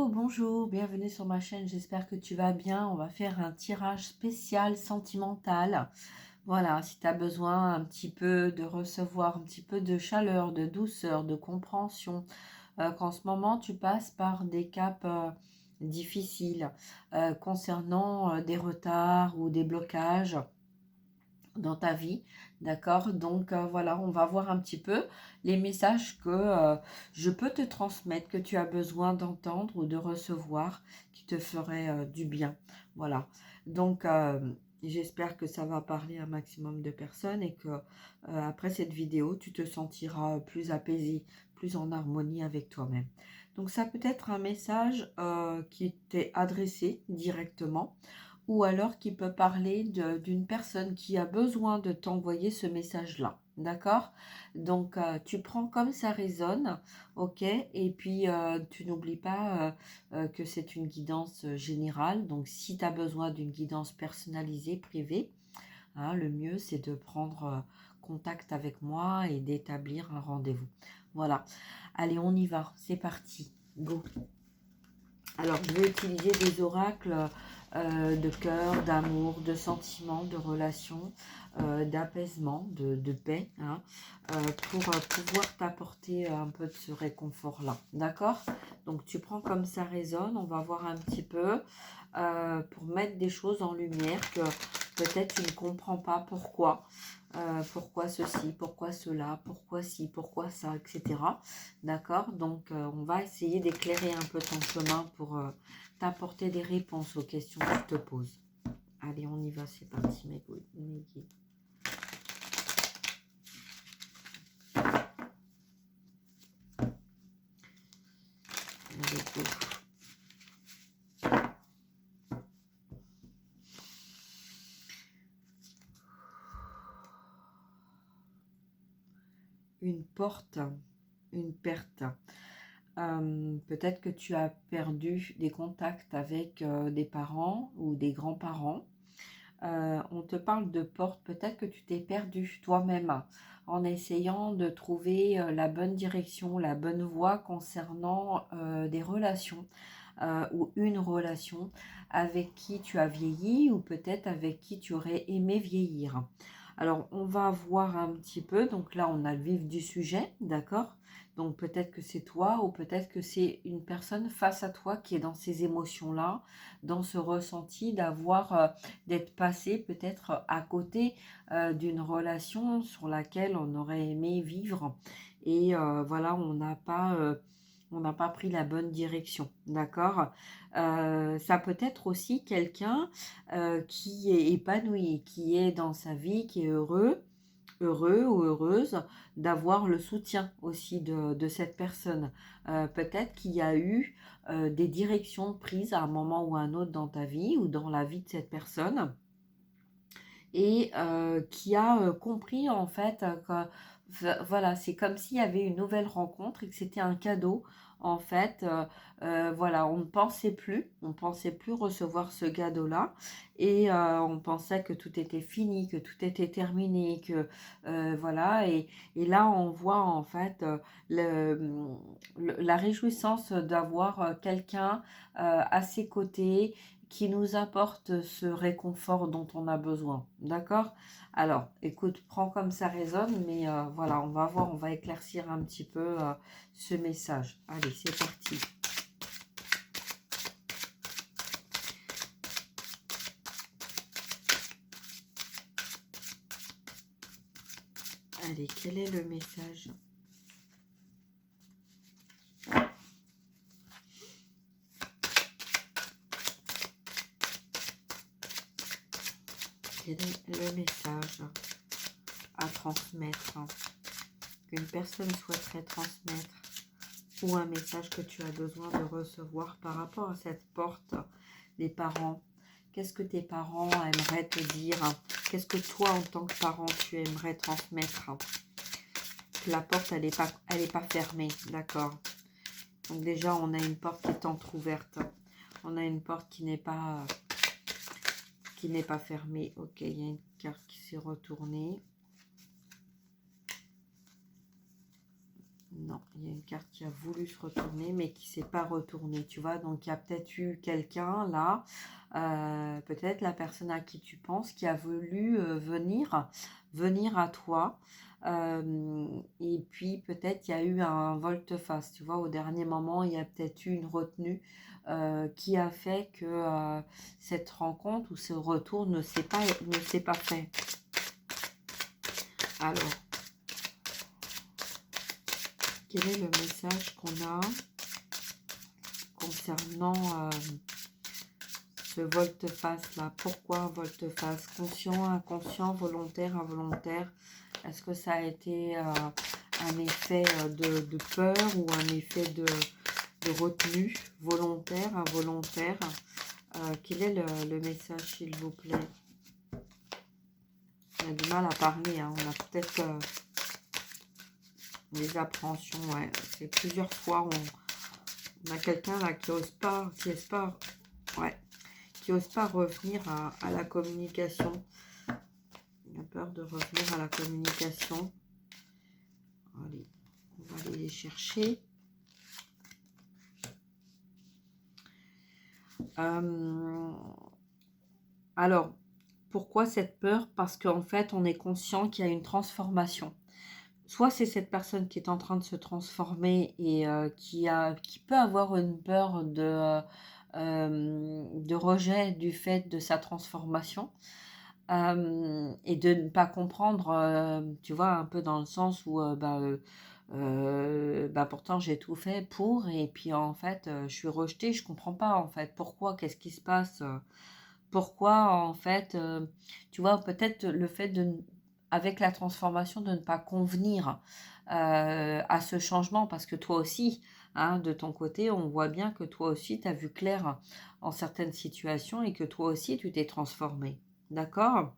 Hello, bonjour, bienvenue sur ma chaîne, j'espère que tu vas bien. On va faire un tirage spécial sentimental. Voilà, si tu as besoin un petit peu de recevoir un petit peu de chaleur, de douceur, de compréhension, qu'en ce moment tu passes par des caps difficiles concernant des retards ou des blocages dans ta vie, d'accord? Donc voilà, on va voir un petit peu les messages que je peux te transmettre, que tu as besoin d'entendre ou de recevoir, qui te feraient du bien. Voilà, donc j'espère que ça va parler à un maximum de personnes et que après cette vidéo, tu te sentiras plus apaisé, plus en harmonie avec toi-même. Donc ça peut être un message qui t'est adressé directement, ou alors qui peut parler d'une personne qui a besoin de t'envoyer ce message-là. D'accord? Donc, tu prends comme ça résonne, ok? Et puis, tu n'oublies pas que c'est une guidance générale. Donc, si tu as besoin d'une guidance personnalisée, privée, hein, le mieux, c'est de prendre contact avec moi et d'établir un rendez-vous. Voilà. Allez, on y va. C'est parti. Go. Alors, je vais utiliser des oracles de cœur, d'amour, de sentiments, de relations, d'apaisement, de paix, hein, pour pouvoir t'apporter un peu de ce réconfort-là. D'accord? Donc, tu prends comme ça résonne. On va voir un petit peu pour mettre des choses en lumière que peut-être tu ne comprends pas pourquoi. Pourquoi ceci, pourquoi cela, pourquoi ci, pourquoi ça, etc. D'accord? Donc, on va essayer d'éclairer un peu ton chemin pour t'apporter des réponses aux questions que tu te poses. Allez, on y va, c'est parti, mes guides. Allez, go. Une porte, une perte. Peut-être que tu as perdu des contacts avec des parents ou des grands-parents. On te parle de porte, peut-être que tu t'es perdu toi-même en essayant de trouver la bonne direction, la bonne voie concernant des relations ou une relation avec qui tu as vieilli ou peut-être avec qui tu aurais aimé vieillir. Alors, on va voir un petit peu. Donc là, on a le vif du sujet, d'accord? Donc peut-être que c'est toi ou peut-être que c'est une personne face à toi qui est dans ces émotions-là, dans ce ressenti d'avoir, d'être passé peut-être à côté d'une relation sur laquelle on aurait aimé vivre. Et voilà, on n'a pas pris la bonne direction, d'accord? Ça peut être aussi quelqu'un qui est épanoui, qui est dans sa vie, qui est heureux ou heureuse d'avoir le soutien aussi de cette personne. Peut-être qu'il y a eu des directions prises à un moment ou à un autre dans ta vie ou dans la vie de cette personne et qui a compris en fait que voilà, c'est comme s'il y avait une nouvelle rencontre et que c'était un cadeau en fait. Voilà, on ne pensait plus recevoir ce cadeau-là et on pensait que tout était fini, que tout était terminé, que voilà. Et là, on voit en fait la réjouissance d'avoir quelqu'un à ses côtés qui nous apporte ce réconfort dont on a besoin. D'accord? Alors, écoute, prends comme ça résonne, mais voilà, on va voir, on va éclaircir un petit peu ce message. Allez, c'est parti. Allez, quel est le message? Quel est le message à transmettre, qu'une personne souhaiterait transmettre, ou un message que tu as besoin de recevoir par rapport à cette porte des parents? Qu'est-ce que tes parents aimeraient te dire? Qu'est-ce que toi, en tant que parent, tu aimerais transmettre? La porte, elle est pas fermée, d'accord? Donc déjà, on a une porte qui est entrouverte. On a une porte qui n'est pas fermée. Ok, il y a une carte qui s'est retournée. Non, il y a une carte qui a voulu se retourner, mais qui ne s'est pas retournée, tu vois. Donc, il y a peut-être eu quelqu'un là, peut-être la personne à qui tu penses, qui a voulu venir à toi. Et puis, peut-être il y a eu un volte-face, tu vois. Au dernier moment, il y a peut-être eu une retenue qui a fait que cette rencontre ou ce retour ne s'est pas fait. Alors, quel est le message qu'on a concernant ce volte-face là? Pourquoi volte-face? Conscient, inconscient, volontaire, involontaire? Est-ce que ça a été un effet de peur ou un effet de retenue? Volontaire, involontaire? Quel est le message, s'il vous plaît? On a du mal à parler, hein. On a peut-être des appréhensions, ouais. C'est plusieurs fois où on a quelqu'un là qui ose pas, ouais, qui ose pas revenir à la communication. Il a peur de revenir à la communication. Allez, on va aller les chercher. Alors, pourquoi cette peur? Parce qu'en fait, on est conscient qu'il y a une transformation. Soit c'est cette personne qui est en train de se transformer et qui peut avoir une peur de rejet du fait de sa transformation et de ne pas comprendre, tu vois, un peu dans le sens où pourtant j'ai tout fait pour, et puis en fait je suis rejetée, je comprends pas en fait pourquoi, qu'est-ce qui se passe, pourquoi en fait, tu vois, peut-être le fait avec la transformation, de ne pas convenir à ce changement, parce que toi aussi, hein, de ton côté, on voit bien que toi aussi, tu as vu clair en certaines situations et que toi aussi, tu t'es transformé. D'accord?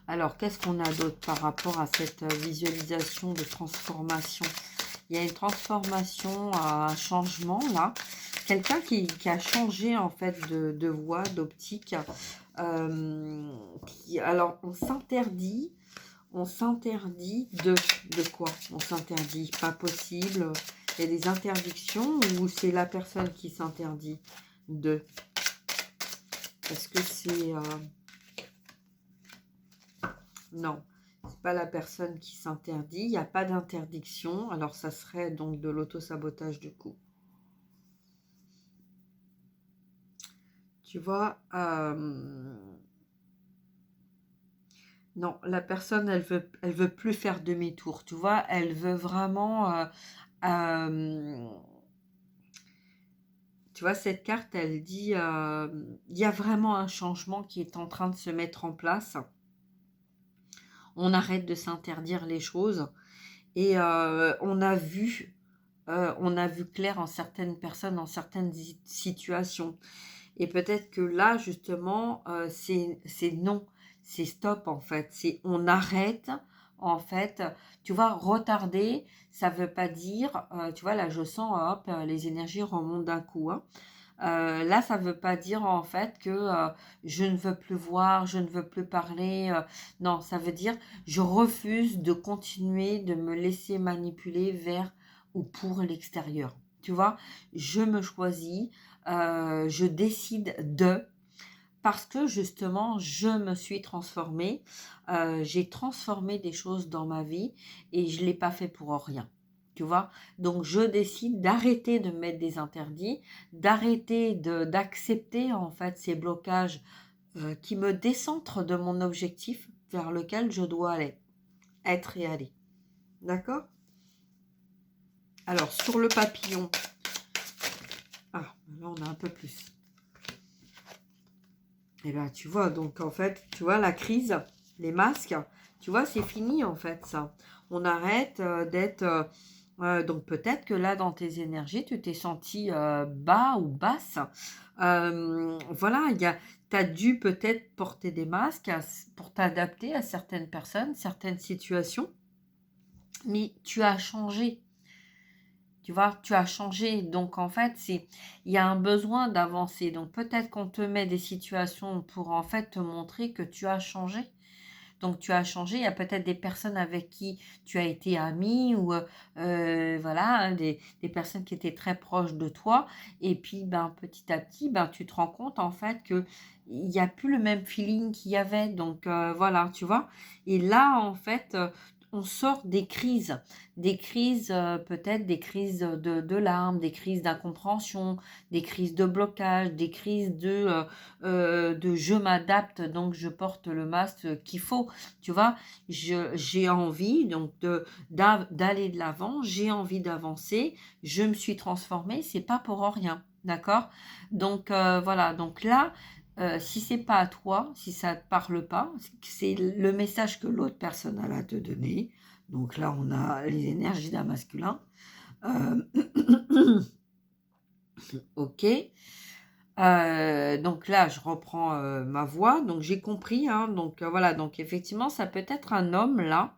Alors, qu'est-ce qu'on a d'autre par rapport à cette visualisation de transformation? Il y a une transformation, un changement là. Quelqu'un qui a changé en fait de voie, d'optique. Alors, on s'interdit de quoi? On s'interdit, pas possible. Il y a des interdictions ou c'est la personne qui s'interdit de? Est-ce que c'est... Non, c'est pas la personne qui s'interdit. Il n'y a pas d'interdiction. Alors, ça serait donc de l'auto-sabotage du coup. Tu vois, non, la personne, elle veut plus faire demi-tour. Tu vois, elle veut vraiment... tu vois, cette carte, elle dit, il y a vraiment un changement qui est en train de se mettre en place. On arrête de s'interdire les choses. Et on a vu clair en certaines personnes, en certaines situations. Et peut-être que là, justement, c'est non, c'est stop, en fait. C'est on arrête, en fait. Tu vois, retarder, ça veut pas dire, tu vois, là, je sens, hop, les énergies remontent d'un coup, hein. Là, ça veut pas dire, en fait, que je ne veux plus voir, je ne veux plus parler. Non, ça veut dire, je refuse de continuer de me laisser manipuler vers ou pour l'extérieur. Tu vois, je me choisis, je décide parce que justement, je me suis transformée, j'ai transformé des choses dans ma vie et je ne l'ai pas fait pour rien. Tu vois, donc je décide d'arrêter de mettre des interdits, d'arrêter d'accepter en fait ces blocages qui me décentrent de mon objectif vers lequel je dois être et aller. D'accord? Alors, sur le papillon, là on a un peu plus. Et bien, tu vois, donc en fait, tu vois, la crise, les masques, tu vois, c'est fini en fait, ça. On arrête d'être... donc peut-être que là, dans tes énergies, tu t'es senti bas ou basse. Voilà, tu as dû peut-être porter des masques pour t'adapter à certaines personnes, certaines situations. Mais tu as changé. Tu vois, tu as changé. Donc, en fait, il y a un besoin d'avancer. Donc, peut-être qu'on te met des situations pour, en fait, te montrer que tu as changé. Donc, tu as changé. Il y a peut-être des personnes avec qui tu as été ami ou voilà, hein, des personnes qui étaient très proches de toi. Et puis, ben, petit à petit, ben, tu te rends compte en fait que il n'y a plus le même feeling qu'il y avait. Donc, voilà, tu vois. Et là, en fait, on sort des crises, peut-être des crises de larmes, des crises d'incompréhension, des crises de blocage, des crises de je m'adapte, donc je porte le masque qu'il faut. Tu vois, j'ai envie donc d'aller de l'avant, j'ai envie d'avancer, je me suis transformée, c'est pas pour rien, d'accord? Donc voilà, donc là, si c'est pas à toi, si ça te parle pas, c'est le message que l'autre personne a à te donner. Donc là, on a les énergies d'un masculin. Euh, ok. Donc là, je reprends ma voix. Donc j'ai compris, hein. Donc voilà. Donc effectivement, ça peut être un homme là.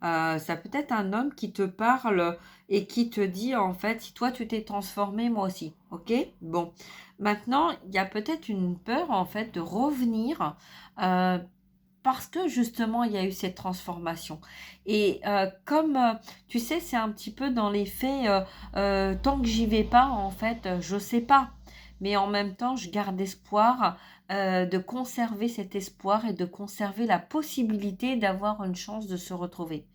Ça peut être un homme qui te parle et qui te dit en fait, si toi tu t'es transformé, moi aussi. Ok? Bon. Maintenant, il y a peut-être une peur en fait de revenir. euh, parce que justement, il y a eu cette transformation. Et comme, tu sais, c'est un petit peu dans les faits, tant que j'y vais pas, en fait, je sais pas. Mais en même temps, je garde espoir de conserver cet espoir et de conserver la possibilité d'avoir une chance de se retrouver.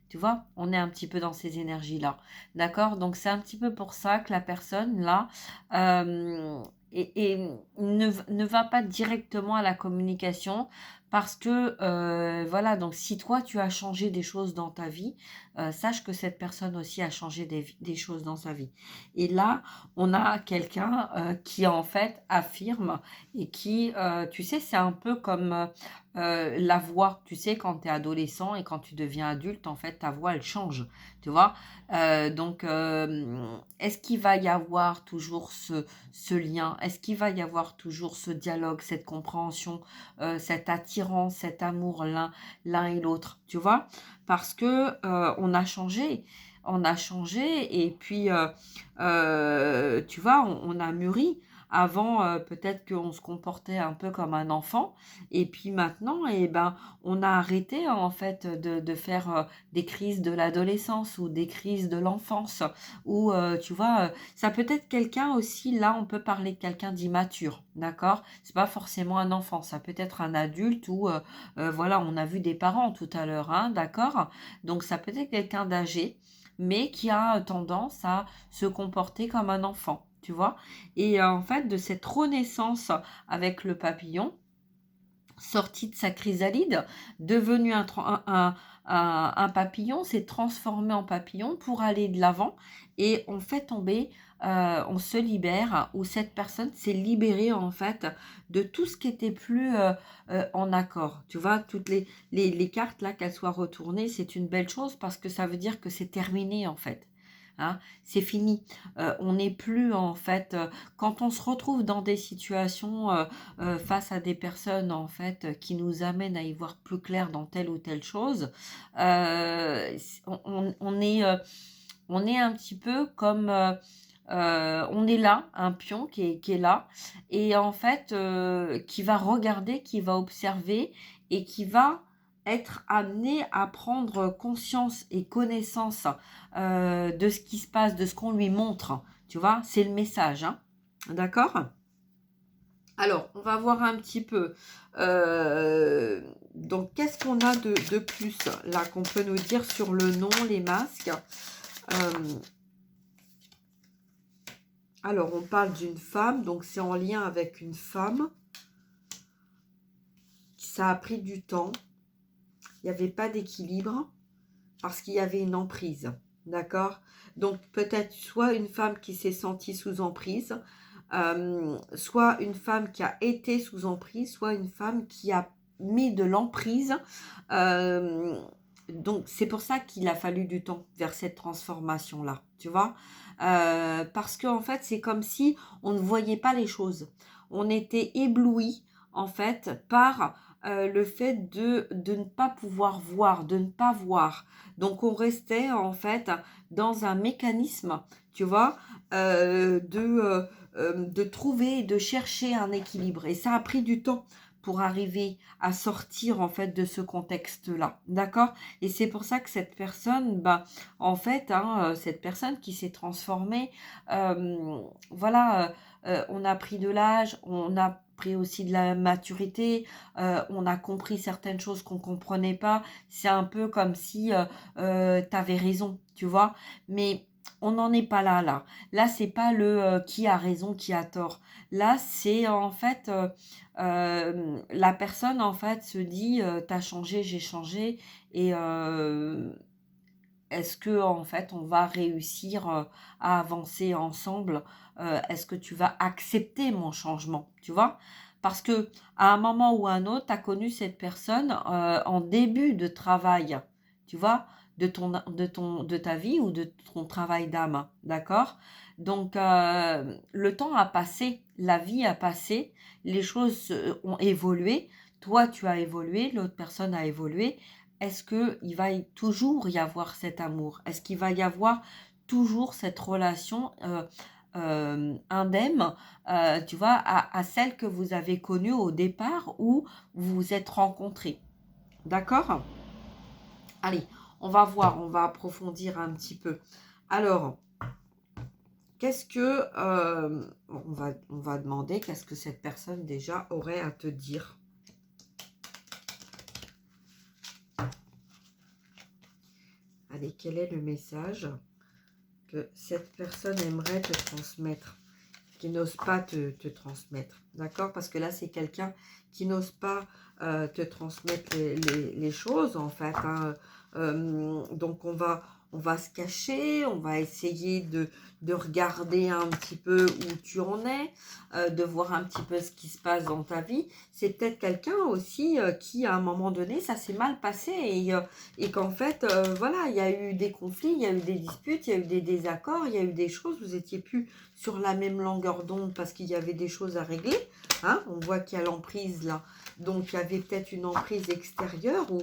Tu vois, on est un petit peu dans ces énergies-là. D'accord? Donc, c'est un petit peu pour ça que la personne, là, ne va pas directement à la communication parce que, voilà, donc si toi, tu as changé des choses dans ta vie, sache que cette personne aussi a changé des choses dans sa vie. Et là, on a quelqu'un qui, en fait, affirme et qui, tu sais, c'est un peu comme la voix, tu sais, quand tu es adolescent et quand tu deviens adulte, en fait, ta voix, elle change, tu vois. Donc, est-ce qu'il va y avoir toujours ce lien? Est-ce qu'il va y avoir toujours ce dialogue, cette compréhension, cette attirance, cet amour l'un et l'autre, tu vois? Parce que on a changé et puis, tu vois, on a mûri. Avant, peut-être qu'on se comportait un peu comme un enfant et puis maintenant, eh ben, on a arrêté en fait de faire des crises de l'adolescence ou des crises de l'enfance. Ou tu vois, ça peut être quelqu'un aussi, là on peut parler de quelqu'un d'immature, d'accord? C'est pas forcément un enfant, ça peut être un adulte ou voilà, on a vu des parents tout à l'heure, hein, d'accord? Donc ça peut être quelqu'un d'âgé, mais qui a tendance à se comporter comme un enfant. Tu vois? Et en fait, de cette renaissance avec le papillon, sorti de sa chrysalide, devenu un papillon, s'est transformé en papillon pour aller de l'avant et on fait tomber, on se libère, ou cette personne s'est libérée en fait de tout ce qui était plus en accord. Tu vois, toutes les cartes là, qu'elles soient retournées, c'est une belle chose parce que ça veut dire que c'est terminé en fait. Hein, c'est fini. On n'est plus en fait, quand on se retrouve dans des situations face à des personnes en fait qui nous amènent à y voir plus clair dans telle ou telle chose, on est un petit peu comme on est là, un pion qui est là, et en fait qui va regarder, qui va observer et qui va être amené à prendre conscience et connaissance de ce qui se passe, de ce qu'on lui montre. Tu vois, c'est le message, hein. D'accord? Alors, on va voir un petit peu. Donc, qu'est-ce qu'on a de plus là qu'on peut nous dire sur le nom, les masques? Alors, on parle d'une femme, donc c'est en lien avec une femme. Ça a pris du temps. Il n'y avait pas d'équilibre parce qu'il y avait une emprise. D'accord? Donc, peut-être soit une femme qui s'est sentie sous emprise, soit une femme qui a été sous emprise, soit une femme qui a mis de l'emprise. Donc, c'est pour ça qu'il a fallu du temps vers cette transformation-là, tu vois. Parce qu'en fait, c'est comme si on ne voyait pas les choses. On était ébloui, en fait, par le fait de ne pas pouvoir voir, de ne pas voir. Donc, on restait, en fait, dans un mécanisme, tu vois, de trouver, de chercher un équilibre. Et ça a pris du temps pour arriver à sortir en fait de ce contexte-là, d'accord? Et c'est pour ça que cette personne, bah, en fait, hein, cette personne qui s'est transformée, voilà, on a pris de l'âge, on a pris aussi de la maturité, on a compris certaines choses qu'on comprenait pas. C'est un peu comme si, tu avais raison, tu vois? Mais on n'en est pas là, là. Là, c'est pas le, qui a raison, qui a tort. Là, c'est en fait, la personne en fait se dit, «Tu changé, j'ai changé et est-ce que en fait on va réussir, à avancer ensemble? Est-ce que tu vas accepter mon changement?» Tu vois? Parce que à un moment ou à un autre, tu as connu cette personne, en début de travail, tu vois? De ta vie ou de ton travail d'âme, d'accord? Donc le temps a passé, la vie a passé, les choses, ont évolué. Toi, tu as évolué, l'autre personne a évolué. Est-ce qu'il va toujours y avoir cet amour? Est-ce qu'il va y avoir toujours cette relation indemne, tu vois, à celle que vous avez connue au départ où vous vous êtes rencontrés? D'accord? Allez, on va voir, on va approfondir un petit peu. Alors, qu'est-ce que, on va demander, qu'est-ce que cette personne déjà aurait à te dire? Allez, quel est le message que cette personne aimerait te transmettre, qui n'ose pas te transmettre, d'accord? Parce que là, c'est quelqu'un qui n'ose pas te transmettre les choses, en fait, hein. Donc, on va se cacher, on va essayer de regarder un petit peu où tu en es, de voir un petit peu ce qui se passe dans ta vie. C'est peut-être quelqu'un aussi qui, à un moment donné, ça s'est mal passé et qu'en fait, voilà, il y a eu des conflits, il y a eu des disputes, il y a eu des désaccords, il y a eu des choses, vous étiez plus sur la même longueur d'onde parce qu'il y avait des choses à régler, hein. On voit qu'il y a l'emprise là, donc il y avait peut-être une emprise extérieure ou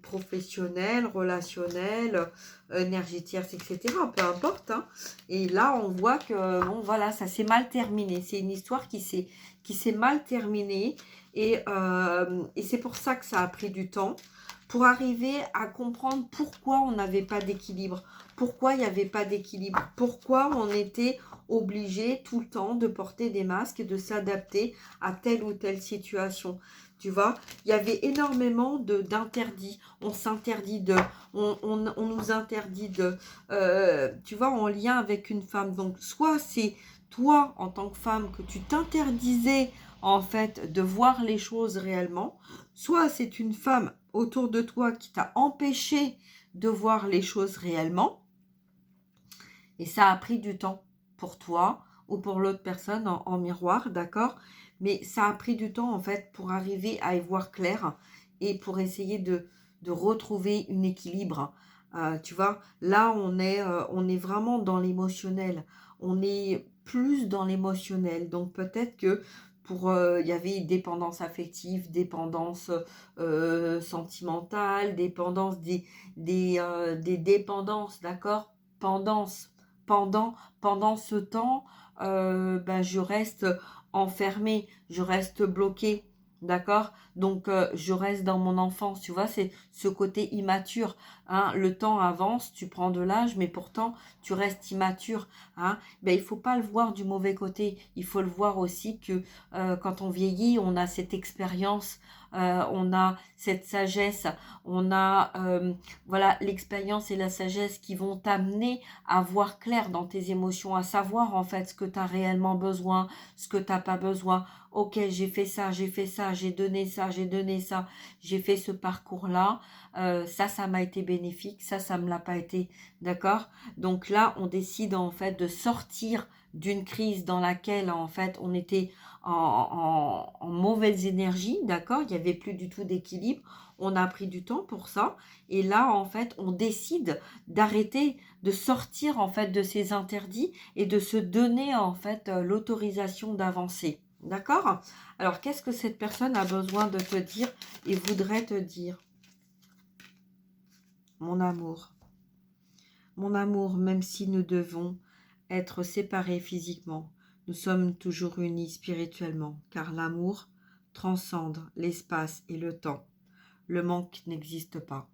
professionnelle, relationnelle, énergétique, etc. Peu importe, hein. Et là, on voit que, bon, voilà, ça s'est mal terminé. C'est une histoire qui s'est mal terminée et c'est pour ça que ça a pris du temps pour arriver à comprendre pourquoi on n'avait pas d'équilibre, pourquoi il n'y avait pas d'équilibre, pourquoi on était obligé tout le temps de porter des masques et de s'adapter à telle ou telle situation. Tu vois, il y avait énormément d'interdits. On s'interdit de, on nous interdit de, tu vois, en lien avec une femme. Donc, soit c'est toi, en tant que femme, que tu t'interdisais, en fait, de voir les choses réellement, soit c'est une femme autour de toi qui t'a empêché de voir les choses réellement, et ça a pris du temps pour toi ou pour l'autre personne en miroir, d'accord? Mais ça a pris du temps, en fait, pour arriver à y voir clair et pour essayer de retrouver un équilibre. Tu vois, là, on est vraiment dans l'émotionnel. On est plus dans l'émotionnel. Donc, peut-être que il y avait dépendance affective, dépendance sentimentale, dépendance des dépendances, d'accord? Pendance pendant ce temps, ben, je reste enfermée, je reste bloquée, d'accord? Donc, je reste dans mon enfance, tu vois? C'est ce côté immature, hein. Le temps avance, tu prends de l'âge, mais pourtant, tu restes immature, hein. Ben, il faut pas le voir du mauvais côté. Il faut le voir aussi que quand on vieillit, on a cette expérience, on a cette sagesse, on a voilà l'expérience et la sagesse qui vont t'amener à voir clair dans tes émotions, à savoir en fait ce que tu as réellement besoin, ce que tu n'as pas besoin. Ok, j'ai fait ça, j'ai fait ça, j'ai donné ça, j'ai donné ça, j'ai fait ce parcours-là. Ça m'a été bénéfique, ça me l'a pas été. D'accord? Donc là, on décide en fait de sortir d'une crise dans laquelle en fait on était en mauvaise énergie, d'accord? Il n'y avait plus du tout d'équilibre. On a pris du temps pour ça. Et là, en fait, on décide d'arrêter, de sortir en fait de ces interdits et de se donner en fait l'autorisation d'avancer. D'accord? Alors, qu'est-ce que cette personne a besoin de te dire et voudrait te dire? Mon amour. Mon amour, même si nous devons être séparés physiquement, nous sommes toujours unis spirituellement, car l'amour transcende l'espace et le temps. Le manque n'existe pas.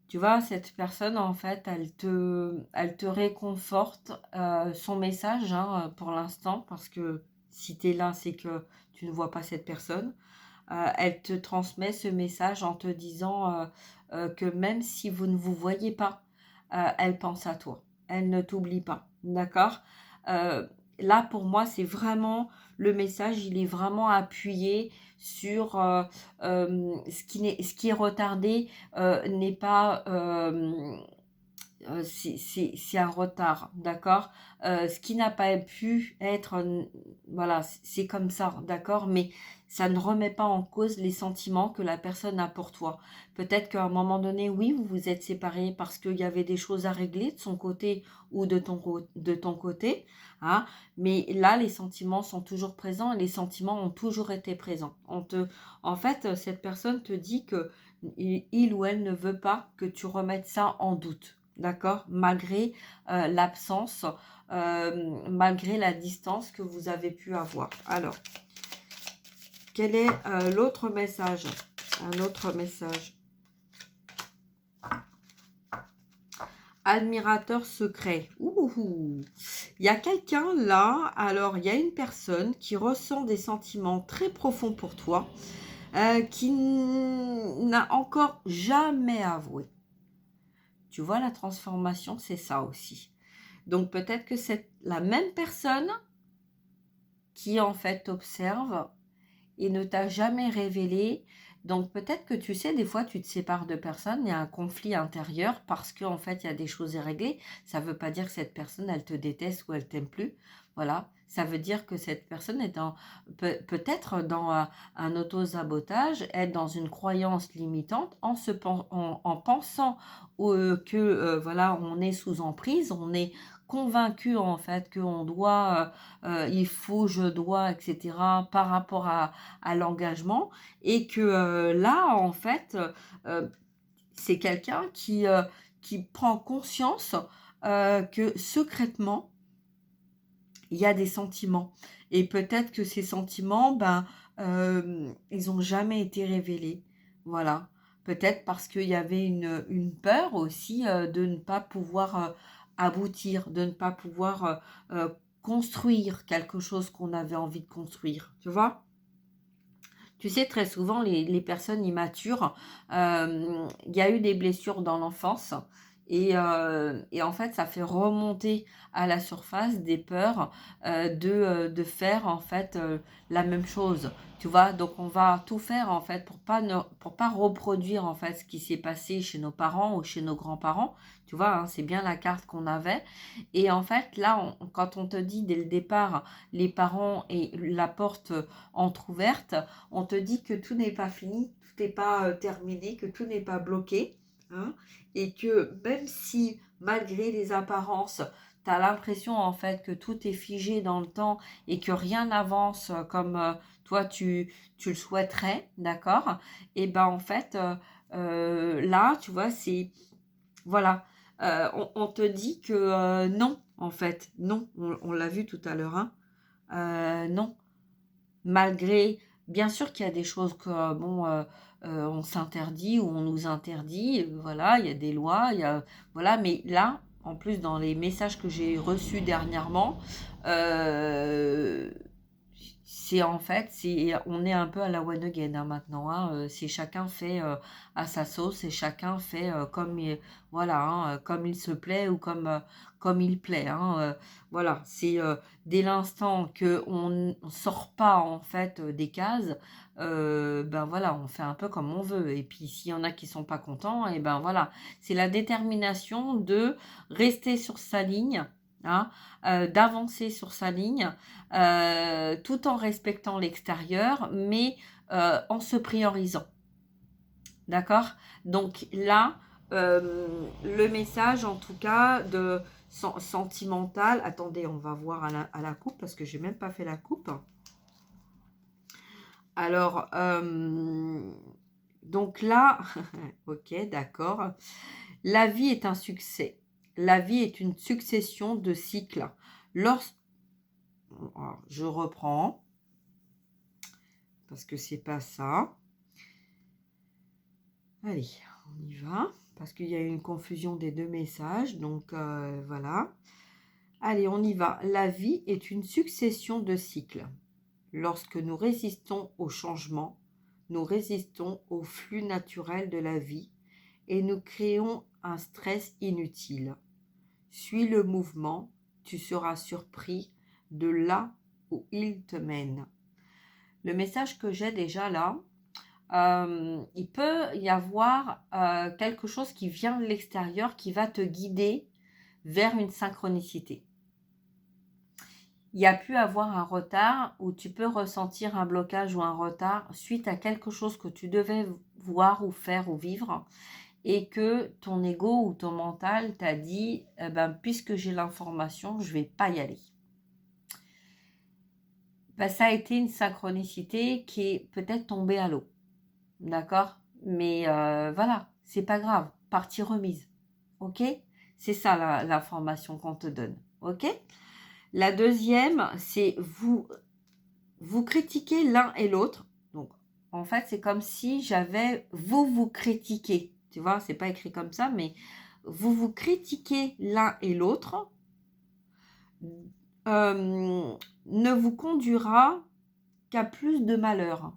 Tu vois, cette personne, en fait, elle te réconforte son message pour l'instant, parce que si tu es là, c'est que tu ne vois pas cette personne. Elle te transmet ce message en te disant que même si vous ne vous voyez pas, elle pense à toi. Elle ne t'oublie pas, d'accord? Euh, Là, pour moi, c'est vraiment le message, il est vraiment appuyé sur ce qui est retardé n'est pas c'est un retard, d'accord. Ce qui n'a pas pu être, voilà, c'est comme ça, d'accord, mais ça ne remet pas en cause les sentiments que la personne a pour toi. Peut-être qu'à un moment donné, oui, vous vous êtes séparés parce qu'il y avait des choses à régler de son côté ou de ton côté, hein, mais là, les sentiments sont toujours présents, les sentiments ont toujours été présents. En fait, cette personne te dit que il ou elle ne veut pas que tu remettes ça en doute. D'accord? Malgré l'absence, malgré la distance que vous avez pu avoir. Alors, quel est l'autre message? Un autre message. Admirateur secret. Ouh, il y a quelqu'un là, alors il y a une personne qui ressent des sentiments très profonds pour toi, qui n'a encore jamais avoué. Tu vois, la transformation, c'est ça aussi. Donc peut-être que c'est la même personne qui en fait t'observe et ne t'a jamais révélé. Donc peut-être que tu sais, des fois tu te sépares de personnes, il y a un conflit intérieur parce qu'en fait il y a des choses à régler. Ça ne veut pas dire que cette personne elle te déteste ou elle t'aime plus. Voilà, ça veut dire que cette personne est peut-être dans un auto-sabotage, être dans une croyance limitante en pensant que voilà, on est sous emprise, on est convaincu en fait qu'on doit, il faut, je dois, etc. par rapport à l'engagement, et que là en fait c'est quelqu'un qui prend conscience que secrètement il y a des sentiments, et peut-être que ces sentiments ils n'ont jamais été révélés, voilà, peut-être parce qu'il y avait une peur aussi de ne pas pouvoir aboutir, de ne pas pouvoir construire quelque chose qu'on avait envie de construire, tu vois. Tu sais, très souvent, les personnes immatures, il y a eu des blessures dans l'enfance, et en fait, ça fait remonter à la surface des peurs de faire en fait la même chose. Tu vois, donc on va tout faire en fait pour pas reproduire en fait ce qui s'est passé chez nos parents ou chez nos grands-parents. Tu vois, hein, c'est bien la carte qu'on avait. Et en fait, là, quand on te dit dès le départ, les parents et la porte entrouverte, on te dit que tout n'est pas fini, tout n'est pas terminé, que tout n'est pas bloqué, hein, et que même si, malgré les apparences, tu as l'impression en fait que tout est figé dans le temps et que rien n'avance comme toi tu le souhaiterais, d'accord? Et ben en fait, là, tu vois, c'est... Voilà, on te dit que non, en fait, non, on l'a vu tout à l'heure, hein, non, malgré, bien sûr qu'il y a des choses que, bon, on s'interdit ou on nous interdit, voilà, il y a des lois, il y a, voilà, mais là, en plus, dans les messages que j'ai reçus dernièrement, euh, c'est en fait, on est un peu à la one again hein, maintenant, hein, c'est chacun fait à sa sauce et chacun fait voilà, hein, comme il se plaît ou comme il plaît, hein, voilà, c'est dès l'instant que on ne sort pas en fait des cases, ben voilà, on fait un peu comme on veut, et puis s'il y en a qui sont pas contents, et ben voilà, c'est la détermination de rester sur sa ligne, hein, d'avancer sur sa ligne, tout en respectant l'extérieur, mais en se priorisant. D'accord? Donc là, le message en tout cas de sentimental, attendez, on va voir à la coupe parce que j'ai même pas fait la coupe. Alors, donc là, ok, d'accord. La vie est un succès. La vie est une succession de cycles. Je reprends. parce que c'est pas ça. Allez, on y va, parce qu'il y a eu une confusion des deux messages, donc voilà. Allez, on y va. La vie est une succession de cycles. Lorsque nous résistons au changement, nous résistons au flux naturel de la vie et nous créons un stress inutile. Suis le mouvement, tu seras surpris de là où il te mène. Le message que j'ai déjà là, il peut y avoir quelque chose qui vient de l'extérieur qui va te guider vers une synchronicité. Il y a pu avoir un retard où tu peux ressentir un blocage ou un retard suite à quelque chose que tu devais voir ou faire ou vivre et que ton ego ou ton mental t'a dit puisque j'ai l'information, je ne vais pas y aller. Ça a été une synchronicité qui est peut-être tombée à l'eau. D'accord? Mais voilà, c'est pas grave. Partie remise. Ok? C'est ça l'information qu'on te donne. Ok? La deuxième, c'est vous critiquez l'un et l'autre. Donc, en fait, c'est comme si j'avais vous critiquez. Tu vois, c'est pas écrit comme ça, mais vous critiquez l'un et l'autre. Ne vous conduira qu'à plus de malheur.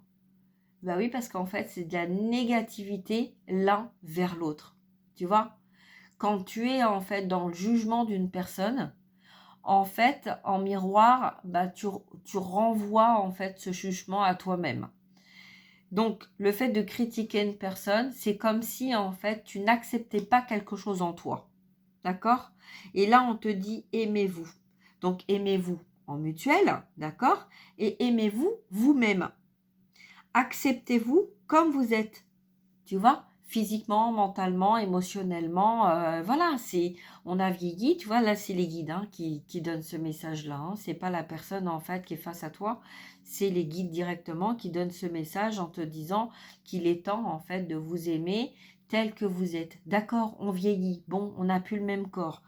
Bah oui, parce qu'en fait, c'est de la négativité l'un vers l'autre. Tu vois? Quand tu es en fait dans le jugement d'une personne, en fait, en miroir, tu renvoies en fait ce jugement à toi-même. Donc, le fait de critiquer une personne, c'est comme si en fait tu n'acceptais pas quelque chose en toi. D'accord? Et là, on te dit aimez-vous. Donc, aimez-vous en mutuel, d'accord? Et aimez-vous vous-même. Acceptez-vous comme vous êtes. Tu vois? Physiquement, mentalement, émotionnellement, voilà, on a vieilli, tu vois, là c'est les guides qui donnent ce message-là, hein. C'est pas la personne en fait qui est face à toi, c'est les guides directement qui donnent ce message en te disant qu'il est temps en fait de vous aimer tel que vous êtes. D'accord, on vieillit, bon, on n'a plus le même corps,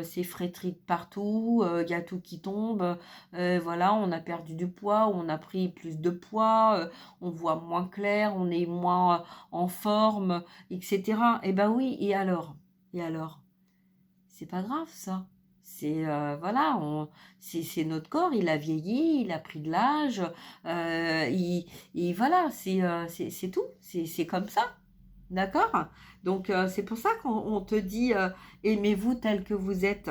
c'est frétri de partout, il y a tout qui tombe, voilà, on a perdu du poids, on a pris plus de poids, on voit moins clair, on est moins en forme, etc. Eh ben oui, et alors? Et alors? C'est pas grave ça. C'est voilà, c'est notre corps, il a vieilli, il a pris de l'âge, voilà, c'est tout, c'est comme ça, d'accord? Donc c'est pour ça qu'on te dit aimez-vous tel que vous êtes,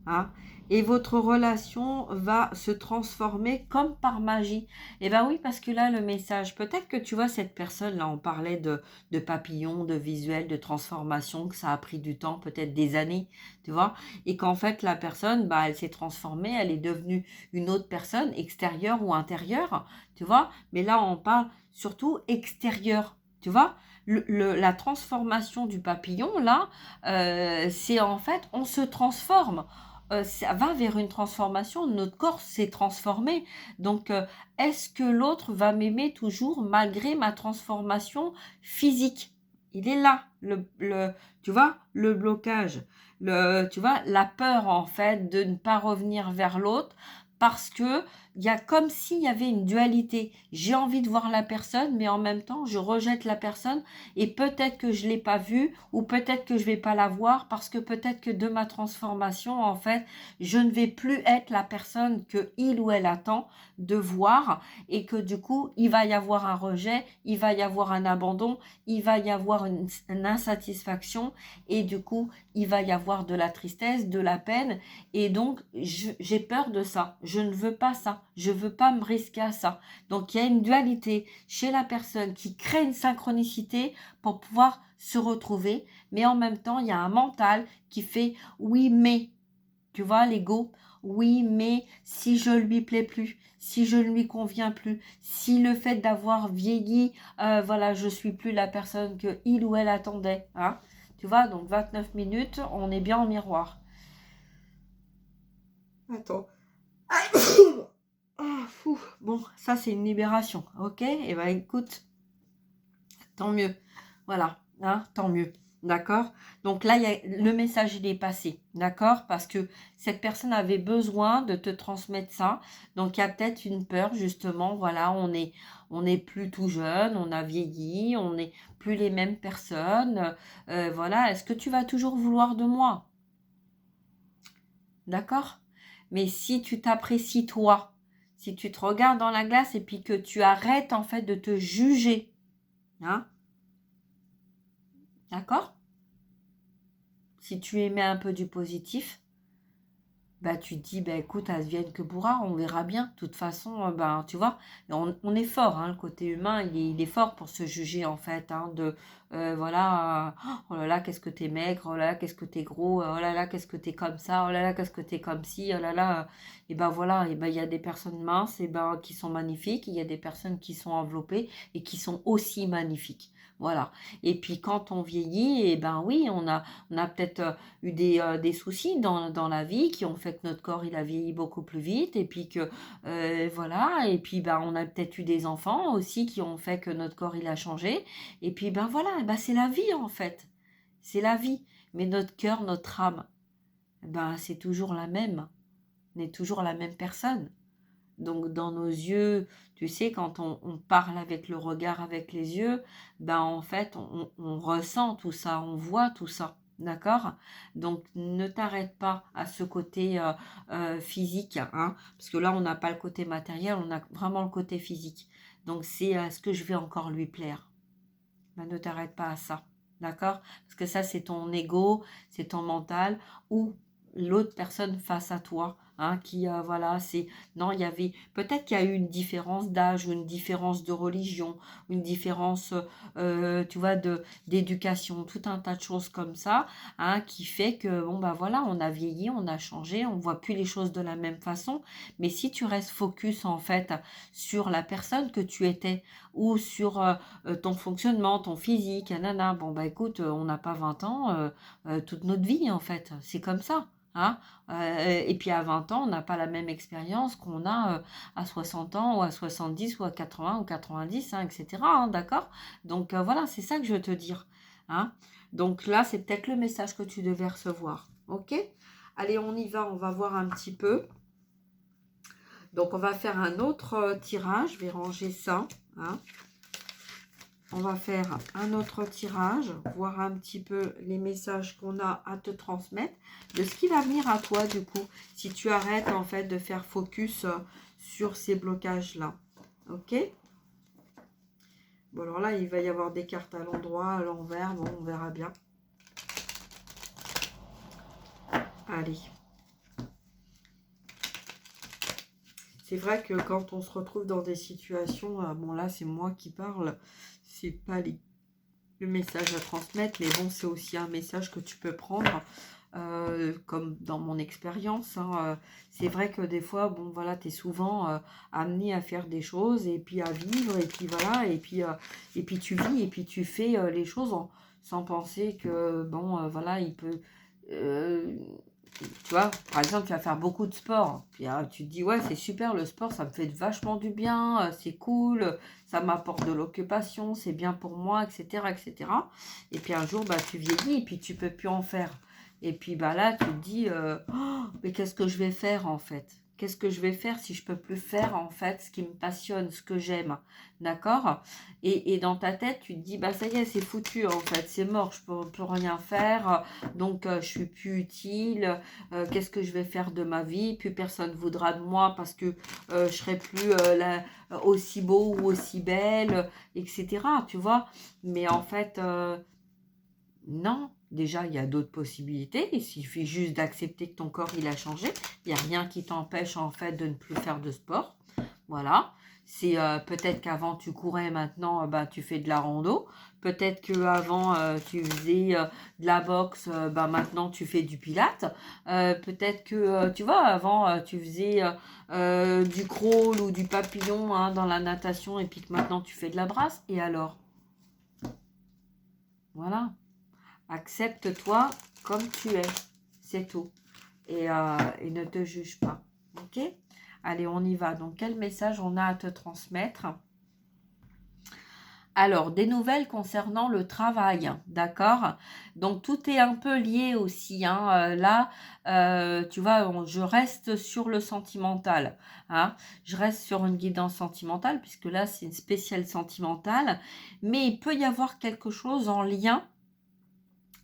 hein? Et votre relation va se transformer comme par magie. Eh bien oui, parce que là, le message, peut-être que tu vois cette personne, là, on parlait de papillons, de visuels, de transformation, que ça a pris du temps, peut-être des années, tu vois, et qu'en fait, la personne, elle s'est transformée, elle est devenue une autre personne, extérieure ou intérieure, tu vois, mais là, on parle surtout extérieure, tu vois. La transformation du papillon, là, c'est en fait, on se transforme. Ça va vers une transformation, notre corps s'est transformé. Donc, est-ce que l'autre va m'aimer toujours malgré ma transformation physique? Il est là, tu vois, le blocage, tu vois, la peur en fait de ne pas revenir vers l'autre parce que il y a comme s'il y avait une dualité. J'ai envie de voir la personne, mais en même temps, je rejette la personne et peut-être que je ne l'ai pas vue ou peut-être que je ne vais pas la voir parce que peut-être que de ma transformation, en fait, je ne vais plus être la personne que il ou elle attend de voir et que du coup, il va y avoir un rejet, il va y avoir un abandon, il va y avoir une insatisfaction et du coup, il va y avoir de la tristesse, de la peine et donc, j'ai peur de ça. Je ne veux pas ça. Je ne veux pas me risquer à ça. Donc, il y a une dualité chez la personne qui crée une synchronicité pour pouvoir se retrouver. Mais en même temps, il y a un mental qui fait oui, mais, tu vois, l'ego, oui, mais si je lui plais plus, si je ne lui conviens plus, si le fait d'avoir vieilli, voilà, je suis plus la personne que il ou elle attendait, hein. Tu vois, donc 29 minutes, on est bien en miroir. Attends. Ah, fou. Bon, ça c'est une libération, ok? Eh ben écoute, tant mieux. Voilà, hein, tant mieux. D'accord? Donc là, le message, il est passé. D'accord? Parce que cette personne avait besoin de te transmettre ça. Donc, il y a peut-être une peur, justement. Voilà, on est plus tout jeune, on a vieilli, on n'est plus les mêmes personnes. Voilà, est-ce que tu vas toujours vouloir de moi? D'accord? Mais si tu t'apprécies toi, si tu te regardes dans la glace et puis que tu arrêtes en fait de te juger, hein? D'accord? Si tu émets un peu du positif, bah tu te dis, bah écoute, advienne que pourra, on verra bien. De toute façon, ben tu vois, on est fort, hein, le côté humain, il est fort pour se juger en fait, hein, voilà, oh là là, qu'est-ce que t'es maigre, oh là là, qu'est-ce que t'es gros, oh là là, qu'est-ce que t'es comme ça, oh là là, qu'est-ce que t'es comme ci, oh là là, et ben voilà, et ben il y a des personnes minces, et ben qui sont magnifiques, il y a des personnes qui sont enveloppées et qui sont aussi magnifiques. Voilà. Et puis quand on vieillit, et ben oui, on a peut-être eu des soucis dans la vie qui ont fait que notre corps il a vieilli beaucoup plus vite et puis que voilà et puis ben on a peut-être eu des enfants aussi qui ont fait que notre corps il a changé et puis ben voilà ben c'est la vie en fait, c'est la vie, mais notre cœur, notre âme, ben c'est toujours la même, on est toujours la même personne. Donc dans nos yeux, tu sais, quand on parle avec le regard, avec les yeux, ben en fait, on ressent tout ça, on voit tout ça. D'accord? Donc ne t'arrête pas à ce côté physique, hein, parce que là, on n'a pas le côté matériel, on a vraiment le côté physique. Donc c'est est-ce que je vais encore lui plaire? Ben, ne t'arrête pas à ça. D'accord? Parce que ça, c'est ton ego, c'est ton mental, ou l'autre personne face à toi, hein, qui, voilà, c'est... Non, il y avait... Peut-être qu'il y a eu une différence d'âge, ou une différence de religion, une différence, tu vois, d'éducation, tout un tas de choses comme ça, hein, qui fait que, bon, bah voilà, on a vieilli, on a changé, on voit plus les choses de la même façon. Mais si tu restes focus, en fait, sur la personne que tu étais, ou sur ton fonctionnement, ton physique, nanana. Bon, bah écoute, on n'a pas 20 ans toute notre vie, en fait. C'est comme ça. Hein. Et puis à 20 ans, on n'a pas la même expérience qu'on a à 60 ans, ou à 70, ou à 80, ou 90, hein, etc. Hein, d'accord? Donc voilà, c'est ça que je veux te dire. Hein. Donc là, c'est peut-être le message que tu devais recevoir. Ok? Allez, on y va, on va voir un petit peu. Donc on va faire un autre tirage, je vais ranger ça. Hein. On va faire un autre tirage, voir un petit peu les messages qu'on a à te transmettre, de ce qui va venir à toi du coup, si tu arrêtes en fait de faire focus sur ces blocages-là. Ok? Bon alors là, il va y avoir des cartes à l'endroit, à l'envers, bon on verra bien. Allez. C'est vrai que quand on se retrouve dans des situations, bon là c'est moi qui parle, c'est pas le message à transmettre, mais bon, c'est aussi un message que tu peux prendre, comme dans mon expérience. Hein, c'est vrai que des fois, bon, voilà, tu es souvent amené à faire des choses, et puis à vivre, et puis voilà, et puis tu vis, et puis tu fais les choses sans penser que, bon, voilà, il peut... tu vois, par exemple, tu vas faire beaucoup de sport. Puis tu te dis, ouais, c'est super le sport, ça me fait vachement du bien, c'est cool, ça m'apporte de l'occupation, c'est bien pour moi, etc., etc. Et puis un jour, bah, tu vieillis et puis tu peux plus en faire. Et puis bah, là, tu te dis, oh, mais qu'est-ce que je vais faire en fait? Qu'est-ce que je vais faire si je peux plus faire en fait ce qui me passionne, ce que j'aime? D'accord? Et dans ta tête, tu te dis, bah ça y est, c'est foutu en fait, c'est mort, je peux plus rien faire, donc je suis plus utile, qu'est-ce que je vais faire de ma vie? Plus personne voudra de moi parce que je serai plus aussi beau ou aussi belle, etc. Tu vois? Mais en fait, non. Déjà, il y a d'autres possibilités. Il suffit juste d'accepter que ton corps, il a changé. Il n'y a rien qui t'empêche, en fait, de ne plus faire de sport. Voilà. C'est peut-être qu'avant, tu courais, maintenant, bah, tu fais de la rando. Peut-être qu'avant, tu faisais de la boxe, bah, maintenant, tu fais du pilates. Peut-être que, tu vois, avant, tu faisais du crawl ou du papillon, hein, dans la natation, et puis que maintenant, tu fais de la brasse. Et alors? Voilà. Accepte-toi comme tu es, c'est tout. Et ne te juge pas. Ok? Allez, on y va. Donc, quel message on a à te transmettre? Alors, des nouvelles concernant le travail, d'accord? Donc, tout est un peu lié aussi, hein. Là, tu vois, je reste sur le sentimental, hein. Je reste sur une guidance sentimentale, puisque là, c'est une spéciale sentimentale. Mais il peut y avoir quelque chose en lien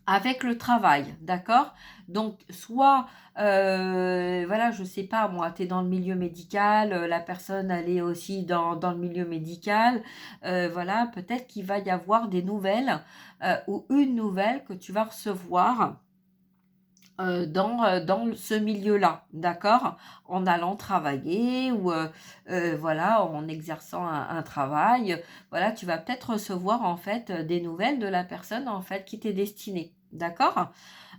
avec le travail, d'accord? Donc soit, voilà, je sais pas moi, tu es dans le milieu médical, la personne elle est aussi dans le milieu médical, voilà, peut-être qu'il va y avoir des nouvelles, ou une nouvelle que tu vas recevoir, dans ce milieu-là, d'accord? En allant travailler ou, voilà, en exerçant un travail, voilà, tu vas peut-être recevoir en fait, des nouvelles de la personne en fait qui t'est destinée, d'accord?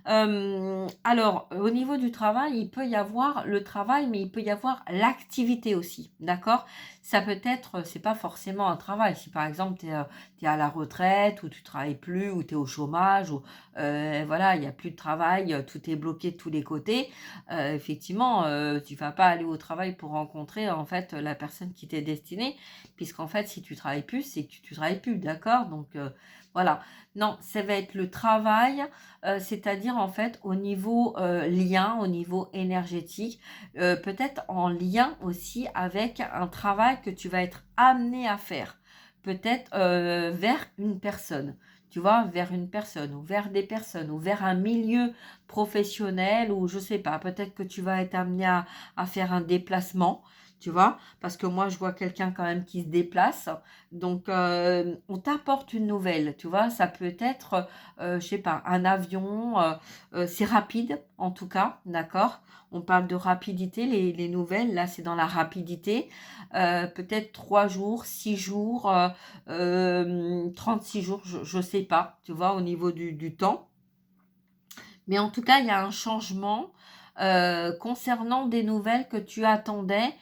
Alors, au niveau du travail, il peut y avoir le travail, mais il peut y avoir l'activité aussi, d'accord? Ça peut être, c'est pas forcément un travail. Si par exemple, tu es à la retraite ou tu travailles plus ou tu es au chômage ou, voilà, il y a plus de travail, tout est bloqué de tous les côtés, effectivement, tu vas pas aller au travail pour rencontrer, en fait, la personne qui t'est destinée, puisqu'en fait, si tu travailles plus, c'est que tu travailles plus, d'accord? Donc, voilà. Non, ça va être le travail, c'est-à-dire en fait au niveau, lien, au niveau énergétique, peut-être en lien aussi avec un travail que tu vas être amené à faire. Peut-être, vers une personne, tu vois? Vers une personne ou vers des personnes ou vers un milieu professionnel ou je sais pas, peut-être que tu vas être amené à faire un déplacement, tu vois? Parce que moi je vois quelqu'un quand même qui se déplace, donc on t'apporte une nouvelle, tu vois? Ça peut être, je sais pas, un avion, c'est rapide en tout cas, d'accord? On parle de rapidité, les nouvelles, là, c'est dans la rapidité. Peut-être 3 jours, 6 jours, 36 jours, je sais pas, tu vois? Au niveau du temps. Mais en tout cas, il y a un changement, concernant des nouvelles que tu attendais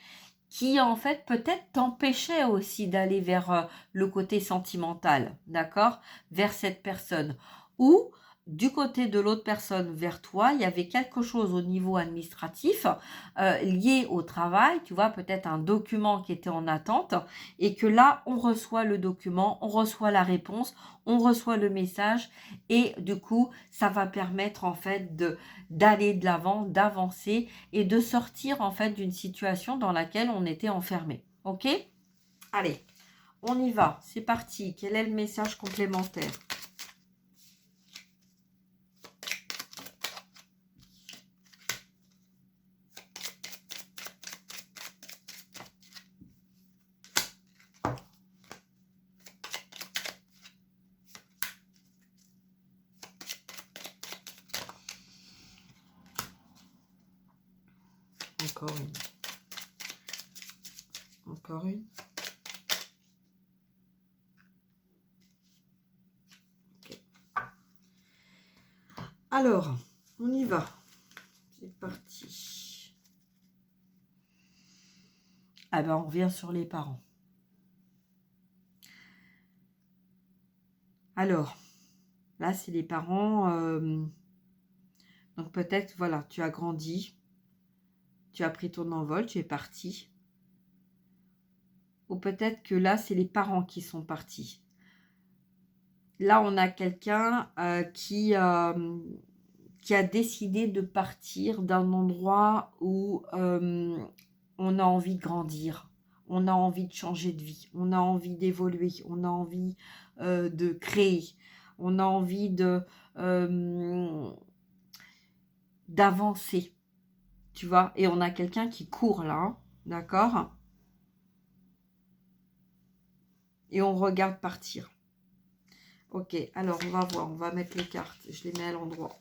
qui en fait peut-être t'empêchait aussi d'aller vers, le côté sentimental, d'accord? Vers cette personne. Ou du côté de l'autre personne vers toi, il y avait quelque chose au niveau administratif, lié au travail, tu vois? Peut-être un document qui était en attente et que là, on reçoit le document, on reçoit la réponse, on reçoit le message et du coup, ça va permettre en fait de d'aller de l'avant, d'avancer et de sortir en fait d'une situation dans laquelle on était enfermé. OK? Allez, on y va. C'est parti. Quel est le message complémentaire? Encore une. Encore une. Ok. Alors, on y va. C'est parti. Ah ben, on revient sur les parents. Alors, là, c'est les parents. Donc peut-être, voilà, tu as grandi, tu as pris ton envol, tu es parti. Ou peut-être que là, c'est les parents qui sont partis. Là, on a quelqu'un qui a décidé de partir d'un endroit où on a envie de grandir, on a envie de changer de vie, on a envie d'évoluer, on a envie de créer, on a envie d'avancer, tu vois. Et on a quelqu'un qui court là, hein, d'accord? Et on regarde partir. Ok, alors on va voir, on va mettre les cartes, je les mets à l'endroit.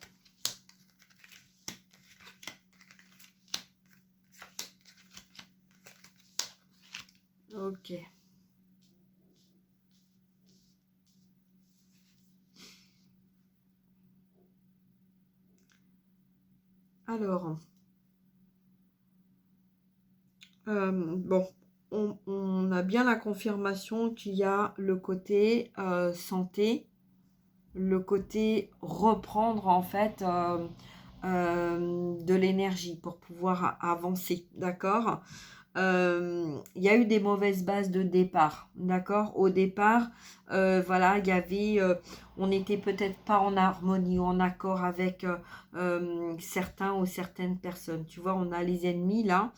Ok. Alors, bon, on a bien la confirmation qu'il y a le côté santé, le côté reprendre en fait de l'énergie pour pouvoir avancer, d'accord? il y a eu des mauvaises bases de départ, d'accord? Au départ, voilà, il y avait, on n'était peut-être pas en harmonie ou en accord avec certains ou certaines personnes. Tu vois, on a les ennemis là,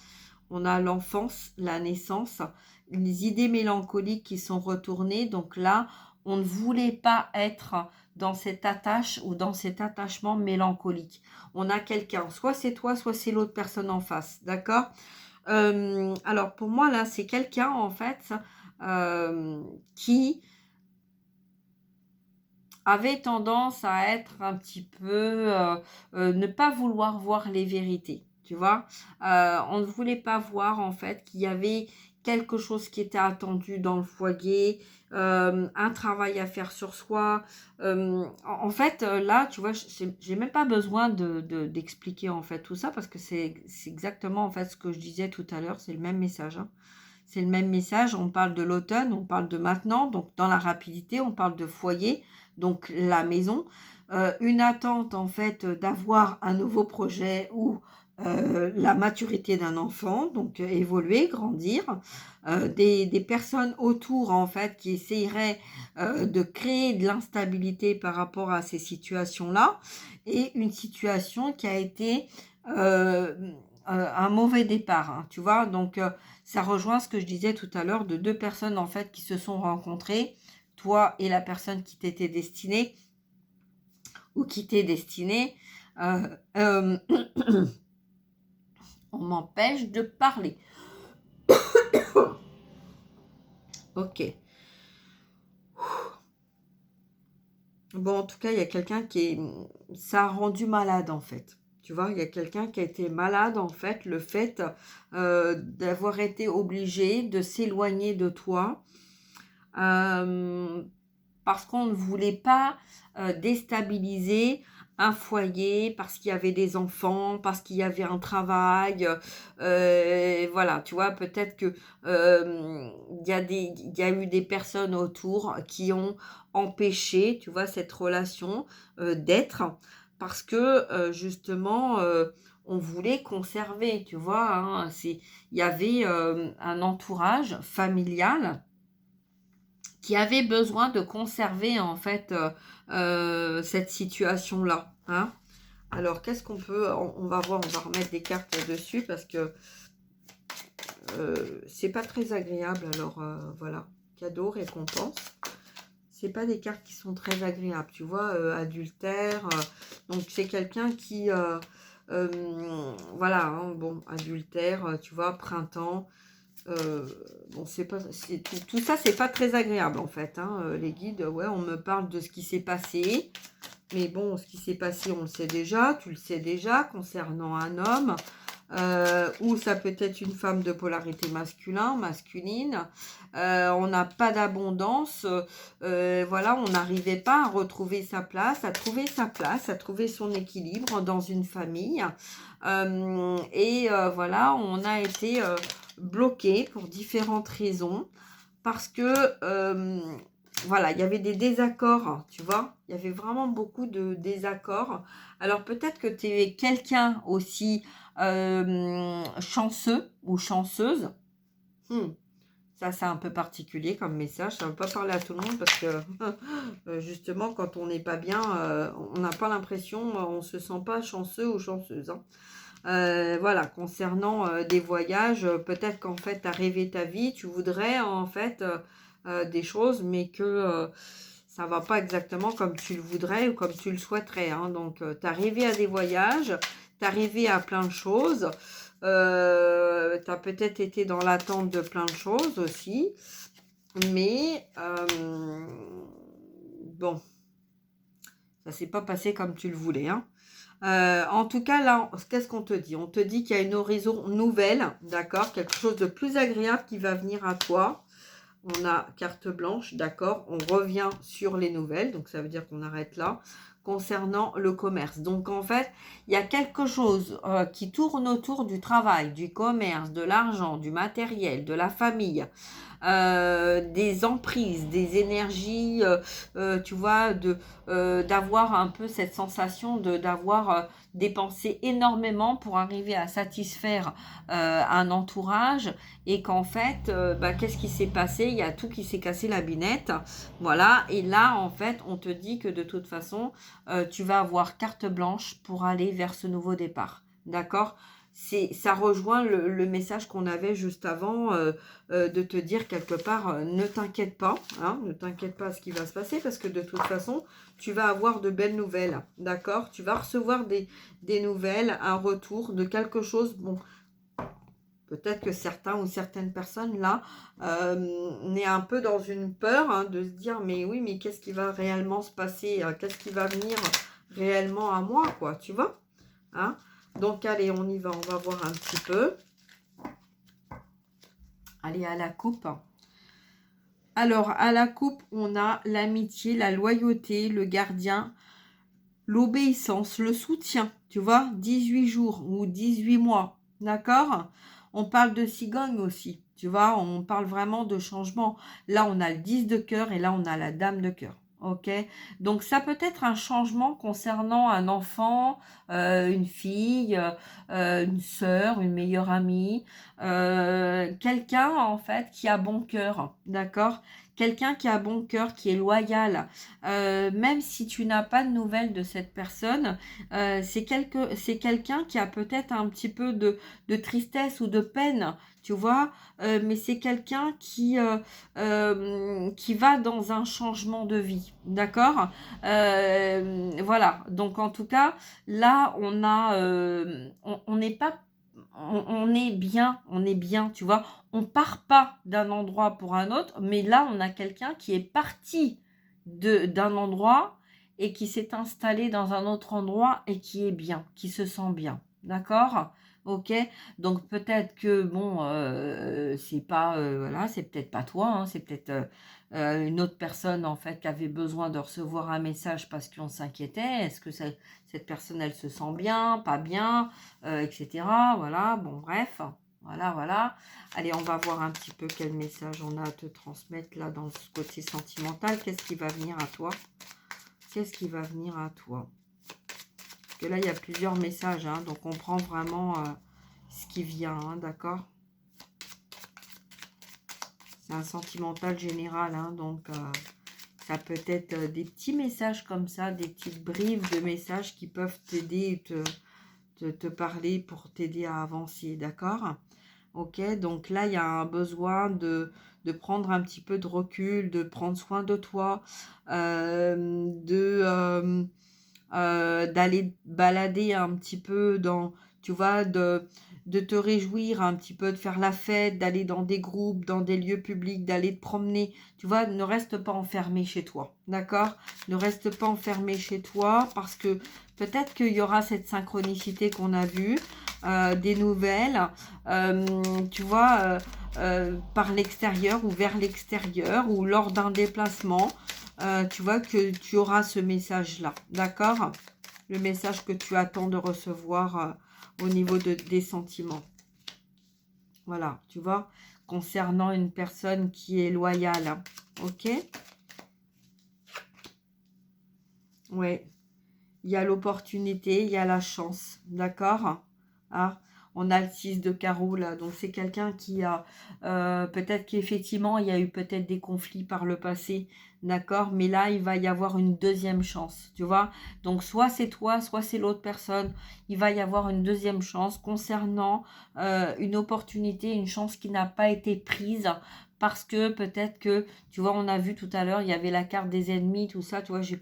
on a l'enfance, la naissance, les idées mélancoliques qui sont retournées. Donc là, on ne voulait pas être dans cette attache ou dans cet attachement mélancolique. On a quelqu'un, soit c'est toi, soit c'est l'autre personne en face, d'accord? Alors pour moi là, c'est quelqu'un en fait qui avait tendance à être un petit peu, ne pas vouloir voir les vérités, tu vois? On ne voulait pas voir en fait qu'il y avait quelque chose qui était attendu dans le foyer, un travail à faire sur soi. En fait, là, tu vois, j'ai même pas besoin d'expliquer en fait tout ça parce que c'est exactement en fait ce que je disais tout à l'heure, c'est le même message, hein. C'est le même message, on parle de l'automne, on parle de maintenant, donc dans la rapidité, on parle de foyer, donc la maison. Une attente en fait d'avoir un nouveau projet ou la maturité d'un enfant, donc évoluer, grandir. Des personnes autour en fait qui essaieraient de créer de l'instabilité par rapport à ces situations-là et une situation qui a été un mauvais départ, hein, tu vois. Donc ça rejoint ce que je disais tout à l'heure de deux personnes en fait qui se sont rencontrées, toi et la personne qui t'était destinée ou qui t'est destinée. Euh, euh, on m'empêche de parler. Ok. Bon, en tout cas, il y a quelqu'un qui est... Ça a rendu malade, en fait. Tu vois, il y a quelqu'un qui a été malade, en fait. Le fait d'avoir été obligé de s'éloigner de toi. Parce qu'on ne voulait pas déstabiliser un foyer, parce qu'il y avait des enfants, parce qu'il y avait un travail. Voilà, tu vois, peut-être que il y a eu des personnes autour qui ont empêché, tu vois, cette relation d'être, parce que justement, on voulait conserver, tu vois, hein, il y avait un entourage familial qui avait besoin de conserver en fait cette situation-là, hein. Alors, qu'est-ce qu'on peut... On va voir, on va remettre des cartes dessus parce que c'est pas très agréable. Alors, voilà, cadeau, récompense. C'est pas des cartes qui sont très agréables, tu vois, adultère. Donc, c'est quelqu'un qui... voilà, hein, bon, adultère, tu vois, printemps. Bon, c'est pas, tout ça, c'est pas très agréable en fait, hein, les guides. Ouais, on me parle de ce qui s'est passé. Mais bon, ce qui s'est passé, on le sait déjà. Tu le sais déjà concernant un homme. Ou ça peut être une femme de polarité masculine. On n'a pas d'abondance. Voilà, on n'arrivait pas à retrouver sa place, à trouver sa place, à trouver son équilibre dans une famille. Voilà, on a été bloqué pour différentes raisons. Parce que, voilà, il y avait des désaccords, tu vois. Il y avait vraiment beaucoup de désaccords. Alors, peut-être que tu es quelqu'un aussi chanceux ou chanceuse. Ça, c'est un peu particulier comme message. Ça ne veut pas parler à tout le monde parce que, justement, quand on n'est pas bien, on n'a pas l'impression, on ne se sent pas chanceux ou chanceuse, hein. Voilà, concernant des voyages, peut-être qu'en fait, tu as rêvé ta vie, tu voudrais en fait des choses, mais que ça va pas exactement comme tu le voudrais ou comme tu le souhaiterais, hein. Donc, tu as rêvé à des voyages, tu as rêvé à plein de choses, tu as peut-être été dans l'attente de plein de choses aussi, mais bon, ça s'est pas passé comme tu le voulais, hein. En tout cas, là, qu'est-ce qu'on te dit? On te dit qu'il y a une horizon nouvelle, d'accord? Quelque chose de plus agréable qui va venir à toi. On a carte blanche, d'accord? On revient sur les nouvelles, donc ça veut dire qu'on arrête là. Concernant le commerce. Donc, en fait, il y a quelque chose qui tourne autour du travail, du commerce, de l'argent, du matériel, de la famille. des emprises, des énergies, tu vois, d'avoir un peu cette sensation d'avoir dépensé énormément pour arriver à satisfaire un entourage et qu'en fait, bah, qu'est-ce qui s'est passé? Il y a tout qui s'est cassé la binette, voilà, et là, en fait, on te dit que de toute façon, tu vas avoir carte blanche pour aller vers ce nouveau départ, d'accord? Ça rejoint le message qu'on avait juste avant de te dire quelque part, ne t'inquiète pas, hein, ne t'inquiète pas à ce qui va se passer parce que de toute façon, tu vas avoir de belles nouvelles, d'accord? Tu vas recevoir des nouvelles, un retour de quelque chose, bon, peut-être que certains ou certaines personnes là, n'est un peu dans une peur hein, de se dire, mais oui, mais qu'est-ce qui va réellement se passer? Qu'est-ce qui va venir réellement à moi, quoi, tu vois? Hein? Donc, allez, on y va, on va voir un petit peu. Allez, à la coupe. Alors, à la coupe, on a l'amitié, la loyauté, le gardien, l'obéissance, le soutien, tu vois, 18 jours ou 18 mois, d'accord? On parle de cigogne aussi, tu vois, on parle vraiment de changement. Là, on a le 10 de cœur et là, on a la dame de cœur. Ok, donc ça peut être un changement concernant un enfant, une fille, une sœur, une meilleure amie, quelqu'un en fait qui a bon cœur, d'accord? Quelqu'un qui a bon cœur, qui est loyal, même si tu n'as pas de nouvelles de cette personne, c'est quelqu'un qui a peut-être un petit peu de tristesse ou de peine, tu vois, mais c'est quelqu'un qui va dans un changement de vie, d'accord. Voilà, donc en tout cas, là, on n'est pas on est bien, tu vois. On part pas d'un endroit pour un autre, mais là, on a quelqu'un qui est parti d'un endroit et qui s'est installé dans un autre endroit et qui est bien, qui se sent bien. D'accord? Ok? Donc peut-être que bon, c'est pas, voilà, c'est peut-être pas toi, hein, c'est peut-être une autre personne en fait qui avait besoin de recevoir un message parce qu'on s'inquiétait. Est-ce que cette personne, elle se sent bien, pas bien, etc. Voilà, bon, bref. Voilà, voilà. Allez, on va voir un petit peu quel message on a à te transmettre là dans ce côté sentimental. Qu'est-ce qui va venir à toi? Qu'est-ce qui va venir à toi? Parce que là, il y a plusieurs messages, hein, donc on prend vraiment ce qui vient, hein, d'accord? C'est un sentimental général, hein, donc ça peut être des petits messages comme ça, des petites brives de messages qui peuvent t'aider, te parler pour t'aider à avancer, d'accord? Ok, donc là, il y a un besoin de prendre un petit peu de recul, de prendre soin de toi, d'aller balader un petit peu dans, tu vois, de te réjouir un petit peu, de faire la fête, d'aller dans des groupes, dans des lieux publics, d'aller te promener. Tu vois, ne reste pas enfermé chez toi, d'accord? Ne reste pas enfermé chez toi parce que peut-être qu'il y aura cette synchronicité qu'on a vue, des nouvelles, tu vois, par l'extérieur ou vers l'extérieur ou lors d'un déplacement. Tu vois que tu auras ce message-là, d'accord? Le message que tu attends de recevoir au niveau des sentiments. Voilà, tu vois, concernant une personne qui est loyale, hein, ok? Ouais, il y a l'opportunité, il y a la chance, d'accord? Ah, on a le 6 de carreau là, donc c'est quelqu'un qui a, peut-être qu'effectivement, il y a eu peut-être des conflits par le passé, d'accord? Mais là, il va y avoir une deuxième chance, tu vois? Donc, soit c'est toi, soit c'est l'autre personne. Il va y avoir une deuxième chance concernant une opportunité, une chance qui n'a pas été prise parce que peut-être que, tu vois, on a vu tout à l'heure, il y avait la carte des ennemis, tout ça, tu vois, je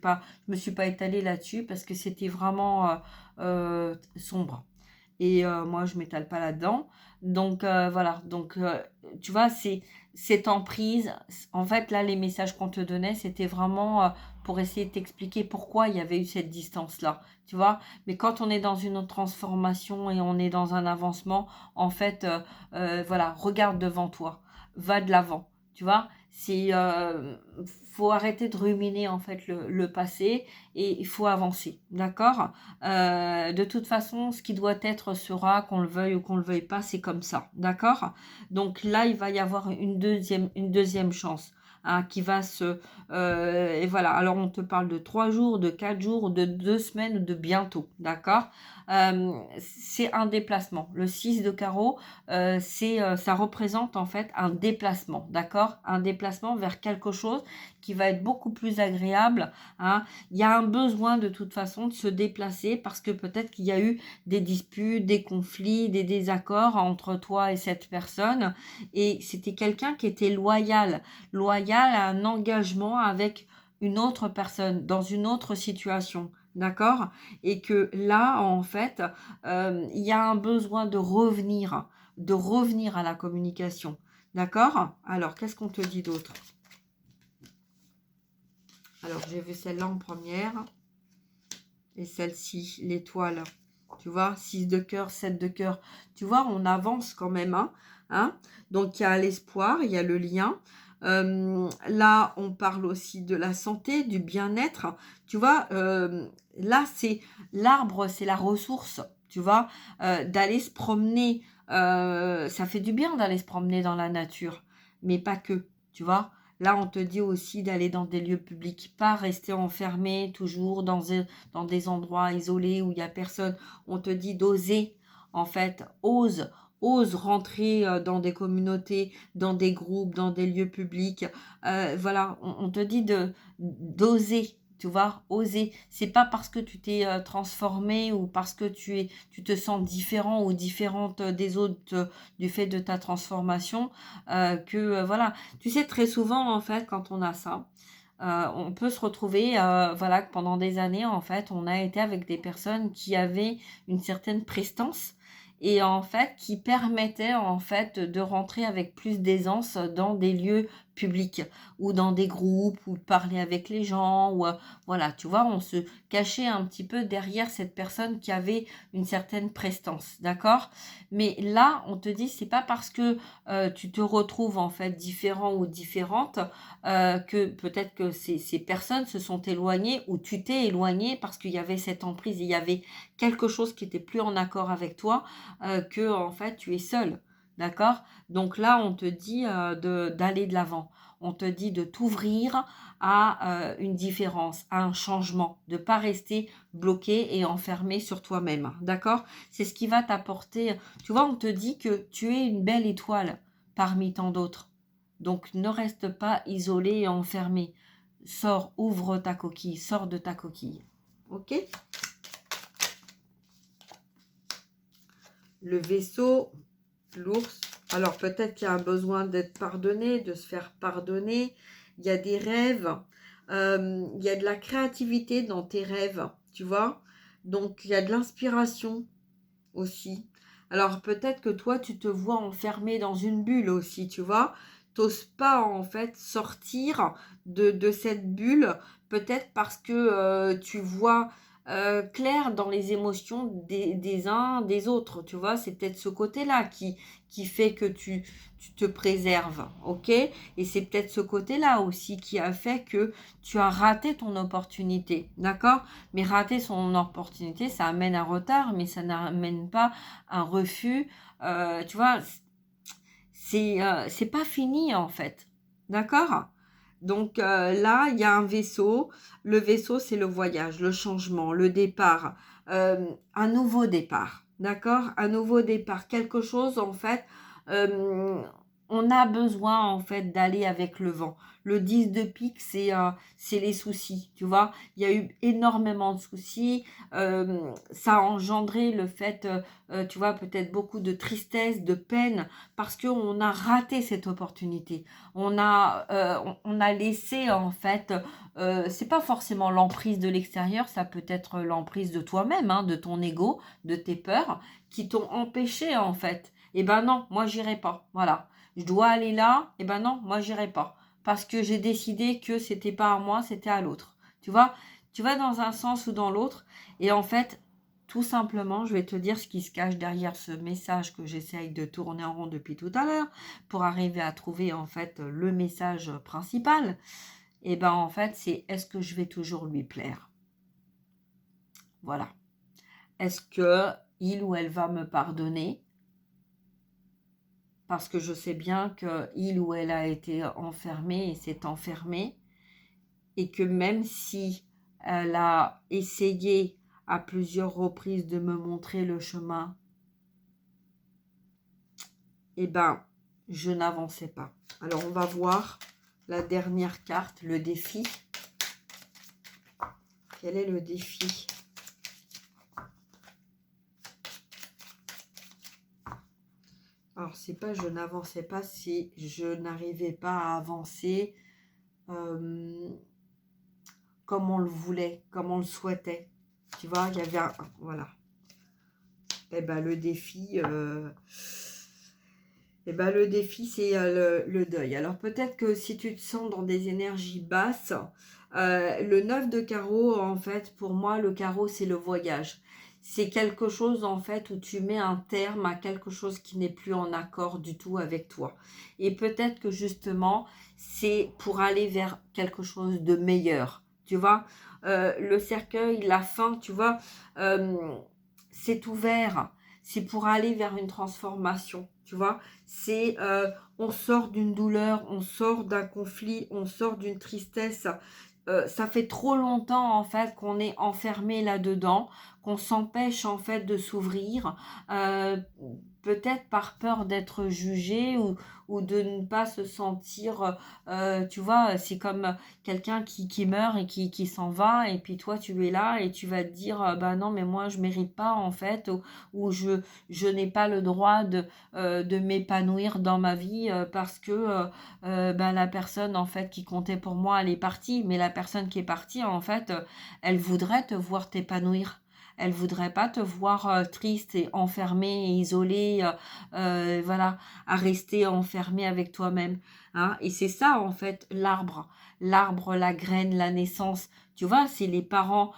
me suis pas étalée là-dessus parce que c'était vraiment sombre. Et moi, je m'étale pas là-dedans. Donc, voilà. Donc, tu vois, c'est cette emprise. En fait, là, les messages qu'on te donnait, c'était vraiment pour essayer de t'expliquer pourquoi il y avait eu cette distance-là. Tu vois, mais quand on est dans une autre transformation et on est dans un avancement, en fait, voilà, regarde devant toi. Va de l'avant. Tu vois, faut arrêter de ruminer en fait le passé et il faut avancer, d'accord? De toute façon, ce qui doit être sera, qu'on le veuille ou qu'on le veuille pas, c'est comme ça, d'accord? Donc là, il va y avoir une deuxième chance. Hein, qui va et voilà, alors on te parle de 3 jours, de 4 jours, de 2 semaines ou de bientôt, d'accord? C'est un déplacement. Le 6 de carreau, ça représente en fait un déplacement, d'accord? Un déplacement vers quelque chose qui va être beaucoup plus agréable, hein. Il y a un besoin de toute façon de se déplacer parce que peut-être qu'il y a eu des disputes, des conflits, des désaccords entre toi et cette personne et c'était quelqu'un qui était loyal à un engagement avec une autre personne dans une autre situation. D'accord? Et que là, en fait, il y a un besoin de revenir à la communication. D'accord? Alors, qu'est-ce qu'on te dit d'autre? Alors, j'ai vu celle-là en première. Et celle-ci, l'étoile. Tu vois, 6 de cœur, 7 de cœur. Tu vois, on avance quand même. Hein. Donc, il y a l'espoir, il y a le lien. Là, on parle aussi de la santé, du bien-être. Tu vois, là, c'est l'arbre, c'est la ressource. Tu vois, d'aller se promener. Ça fait du bien d'aller se promener dans la nature, mais pas que. Tu vois, là, on te dit aussi d'aller dans des lieux publics, pas rester enfermé toujours dans des endroits isolés où il n'y a personne. On te dit d'oser, en fait, ose rentrer dans des communautés, dans des groupes, dans des lieux publics. Voilà, on te dit d'oser. Tu vois, oser. C'est pas parce que tu t'es transformé ou parce que tu te sens différent ou différente des autres du fait de ta transformation voilà. Tu sais, très souvent, en fait, quand on a ça, on peut se retrouver, voilà, que pendant des années, en fait, on a été avec des personnes qui avaient une certaine prestance et en fait, qui permettaient, en fait, de rentrer avec plus d'aisance dans des lieux publics ou dans des groupes ou de parler avec les gens ou voilà, tu vois, on se cachait un petit peu derrière cette personne qui avait une certaine prestance, d'accord? Mais là, on te dit, c'est pas parce que tu te retrouves en fait différent ou différente que peut-être que ces personnes se sont éloignées ou tu t'es éloigné parce qu'il y avait cette emprise, il y avait quelque chose qui était plus en accord avec toi, que en fait tu es seul, d'accord? Donc là, on te dit d'aller de l'avant. On te dit de t'ouvrir à une différence, à un changement, de ne pas rester bloqué et enfermé sur toi-même, d'accord? C'est ce qui va t'apporter. Tu vois, on te dit que tu es une belle étoile parmi tant d'autres. Donc ne reste pas isolé et enfermé. Sors, ouvre ta coquille, sors de ta coquille. Ok? Le vaisseau, l'ours. Alors peut-être qu'il y a un besoin d'être pardonné, de se faire pardonner. Il y a des rêves. Il y a de la créativité dans tes rêves, tu vois. Donc il y a de l'inspiration aussi. Alors peut-être que toi, tu te vois enfermé dans une bulle aussi, tu vois. T'oses pas en fait sortir de cette bulle, peut-être parce que tu vois clair dans les émotions des uns, des autres, tu vois. C'est peut-être ce côté-là qui fait que tu te préserves, ok? Et c'est peut-être ce côté-là aussi qui a fait que tu as raté ton opportunité, d'accord? Mais rater son opportunité, ça amène un retard, mais ça n'amène pas un refus. Tu vois, c'est pas fini en fait. D'accord? Donc là, il y a un vaisseau. Le vaisseau, c'est le voyage, le changement, le départ. Un nouveau départ. D'accord? Un nouveau départ. Quelque chose, en fait, euh, on a besoin, en fait, d'aller avec le vent. Le 10 de pique, c'est les soucis, tu vois. Il y a eu énormément de soucis. Ça a engendré le fait, tu vois, peut-être beaucoup de tristesse, de peine, parce qu'on a raté cette opportunité. On a laissé, en fait, c'est pas forcément l'emprise de l'extérieur, ça peut être l'emprise de toi-même, hein, de ton ego, de tes peurs, qui t'ont empêché, en fait. Eh ben non, moi, j'irai pas. Voilà. Je dois aller là. Eh ben non, moi, j'irai pas. Parce que j'ai décidé que c'était pas à moi, c'était à l'autre. Tu vois, tu vas dans un sens ou dans l'autre. Et en fait, tout simplement, je vais te dire ce qui se cache derrière ce message que j'essaye de tourner en rond depuis tout à l'heure pour arriver à trouver en fait le message principal. Et ben en fait, c'est est-ce que je vais toujours lui plaire? Voilà. Est-ce que il ou elle va me pardonner? Parce que je sais bien que il ou elle a été enfermé et s'est enfermé et que même si elle a essayé à plusieurs reprises de me montrer le chemin, eh ben, je n'avançais pas. Alors, on va voir la dernière carte, le défi. Quel est le défi? Alors, c'est pas je n'avançais pas, c'est je n'arrivais pas à avancer comme on le voulait, comme on le souhaitait. Tu vois, il y avait un... Voilà. Eh ben, le défi... Eh ben, le défi, c'est le deuil. Alors, peut-être que si tu te sens dans des énergies basses, le 9 de carreau, en fait, pour moi, le carreau, c'est le voyage. C'est quelque chose, en fait, où tu mets un terme à quelque chose qui n'est plus en accord du tout avec toi. Et peut-être que, justement, c'est pour aller vers quelque chose de meilleur. Tu vois, le cercueil, la fin, tu vois, c'est ouvert. C'est pour aller vers une transformation, tu vois. C'est, on sort d'une douleur, on sort d'un conflit, on sort d'une tristesse. Ça fait trop longtemps en fait qu'on est enfermé là-dedans, qu'on s'empêche en fait de s'ouvrir, euh, peut-être par peur d'être jugé ou de ne pas se sentir, tu vois, c'est comme quelqu'un qui meurt et qui s'en va et puis toi tu es là et tu vas te dire, bah non mais moi je mérite pas en fait ou je n'ai pas le droit de m'épanouir dans ma vie parce que ben, la personne en fait qui comptait pour moi elle est partie, mais la personne qui est partie en fait elle voudrait te voir t'épanouir. Elle voudrait pas te voir triste et enfermé et isolé, voilà, à rester enfermé avec toi-même. Hein. Et c'est ça en fait l'arbre, l'arbre, la graine, la naissance. Tu vois, c'est les parents.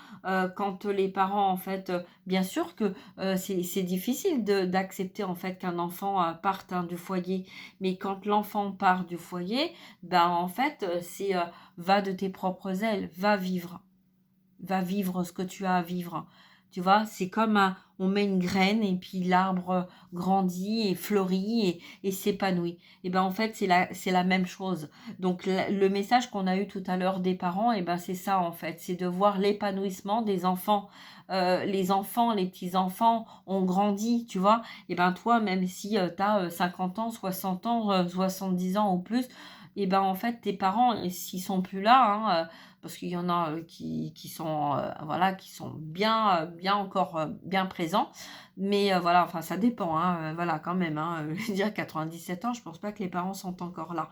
Quand les parents en fait, bien sûr que c'est difficile d'accepter en fait qu'un enfant parte hein, du foyer. Mais quand l'enfant part du foyer, ben en fait, c'est va de tes propres ailes, va vivre. Va vivre ce que tu as à vivre. Tu vois, c'est comme on met une graine et puis l'arbre grandit et fleurit et s'épanouit. Et ben en fait, c'est la même chose. Donc le message qu'on a eu tout à l'heure des parents, et ben c'est ça en fait, c'est de voir l'épanouissement des enfants. Les enfants, les petits-enfants ont grandi, tu vois. Et ben toi, même si tu as 50 ans, 60 ans, 70 ans ou plus, et ben en fait tes parents, s'ils sont plus là, hein, parce qu'il y en a qui sont voilà qui sont bien bien encore bien présents mais voilà enfin ça dépend hein, voilà quand même hein, je veux dire 97 ans je pense pas que les parents sont encore là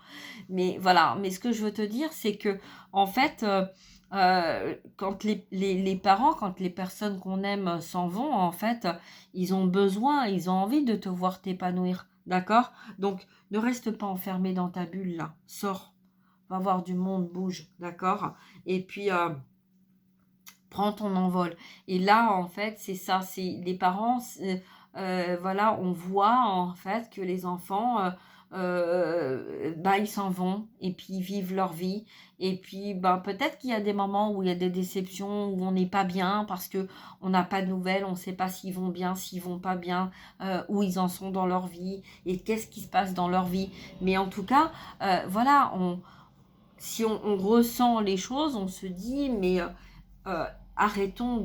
mais voilà mais ce que je veux te dire c'est que en fait quand les parents quand les personnes qu'on aime s'en vont en fait ils ont besoin ils ont envie de te voir t'épanouir d'accord donc ne reste pas enfermé dans ta bulle là sors va voir du monde, bouge, d'accord? Et puis, prends ton envol. Et là, en fait, c'est ça, c'est les parents, voilà, on voit en fait que les enfants, bah, ils s'en vont et puis ils vivent leur vie. Et puis, bah, peut-être qu'il y a des moments où il y a des déceptions, où on n'est pas bien parce que on n'a pas de nouvelles, on ne sait pas s'ils vont bien, s'ils vont pas bien, où ils en sont dans leur vie et qu'est-ce qui se passe dans leur vie. Mais en tout cas, voilà, si on ressent les choses, on se dit, mais euh, arrêtons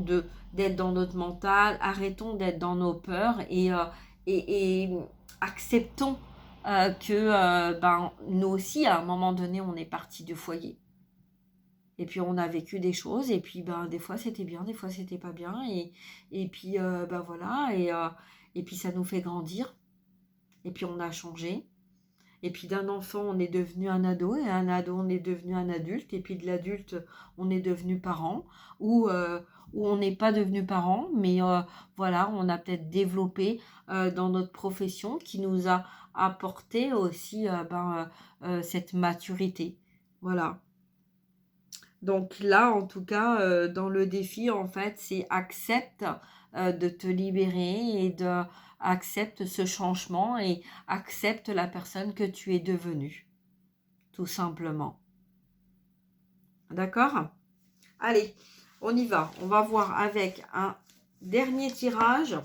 d'être dans notre mental, arrêtons d'être dans nos peurs et acceptons que ben, nous aussi, à un moment donné, on est parti du foyer. Et puis on a vécu des choses, et puis ben, des fois c'était bien, des fois c'était pas bien, et puis ben voilà, et puis ça nous fait grandir, et puis on a changé. Et puis d'un enfant, on est devenu un ado, et un ado, on est devenu un adulte, et puis de l'adulte, on est devenu parent, ou on n'est pas devenu parent, mais voilà, on a peut-être développé dans notre profession qui nous a apporté aussi cette maturité. Voilà. Donc là, en tout cas, dans le défi, en fait, c'est accepte de te libérer et de accepte ce changement et accepte la personne que tu es devenue, tout simplement. D'accord? Allez, on y va. On va voir avec un dernier tirage.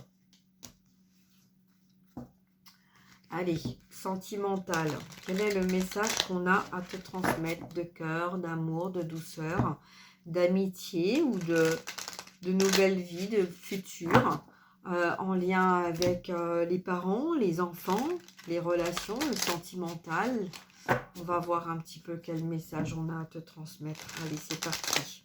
Allez, sentimental. Quel est le message qu'on a à te transmettre de cœur, d'amour, de douceur, d'amitié ou de nouvelles vies, de futur, en lien avec les parents, les enfants, les relations, le sentimental. On va voir un petit peu quel message on a à te transmettre. Allez, c'est parti.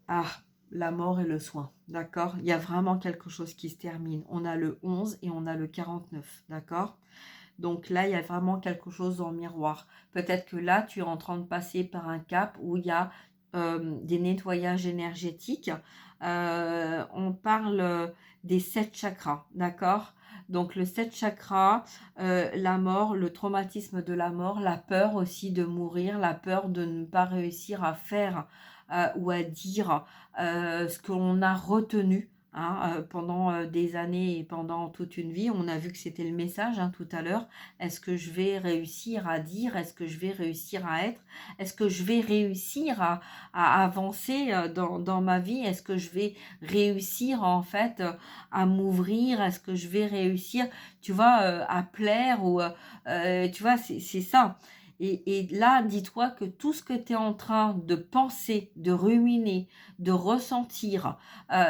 Ah, la mort et le soin, d'accord? Il y a vraiment quelque chose qui se termine. On a le 11 et on a le 49, d'accord? Donc là, il y a vraiment quelque chose en miroir. Peut-être que là, tu es en train de passer par un cap où il y a des nettoyages énergétiques. On parle des 7 chakras, d'accord? Donc le 7 chakras, la mort, le traumatisme de la mort, la peur aussi de mourir, la peur de ne pas réussir à faire ou à dire ce qu'on a retenu. Hein, pendant des années et pendant toute une vie, on a vu que c'était le message tout à l'heure. Est-ce que je vais réussir à dire? Est-ce que je vais réussir à être? Est-ce que je vais réussir à avancer dans ma vie? Est-ce que je vais réussir en fait à m'ouvrir? Est-ce que je vais réussir, tu vois, à plaire ou tu vois, c'est ça. Et là, dis-toi que tout ce que tu es en train de penser, de ruminer, de ressentir,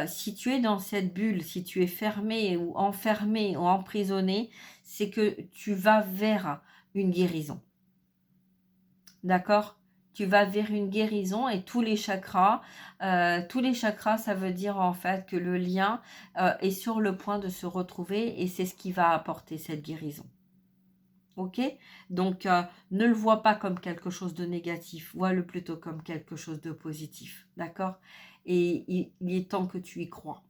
si tu es dans cette bulle, si tu es fermé ou enfermé ou emprisonné, c'est que tu vas vers une guérison. D'accord? Tu vas vers une guérison et tous les chakras, ça veut dire en fait que le lien est sur le point de se retrouver et c'est ce qui va apporter cette guérison. Ok? Donc, ne le vois pas comme quelque chose de négatif, vois-le plutôt comme quelque chose de positif. D'accord? Et il est temps que tu y crois.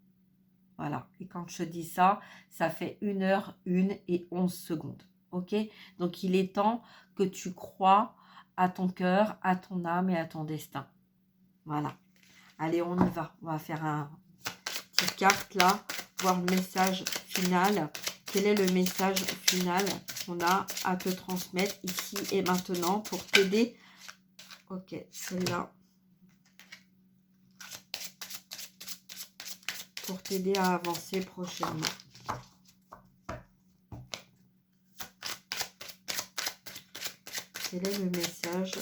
Voilà. Et quand je dis ça, ça fait 1h01 et 11 secondes. Ok? Donc, il est temps que tu crois à ton cœur, à ton âme et à ton destin. Voilà. Allez, on y va. On va faire un petite carte là, voir le message final. Quel est le message final qu'on a à te transmettre ici et maintenant pour t'aider? Ok, celle-là. Pour t'aider à avancer prochainement. Quel est le message?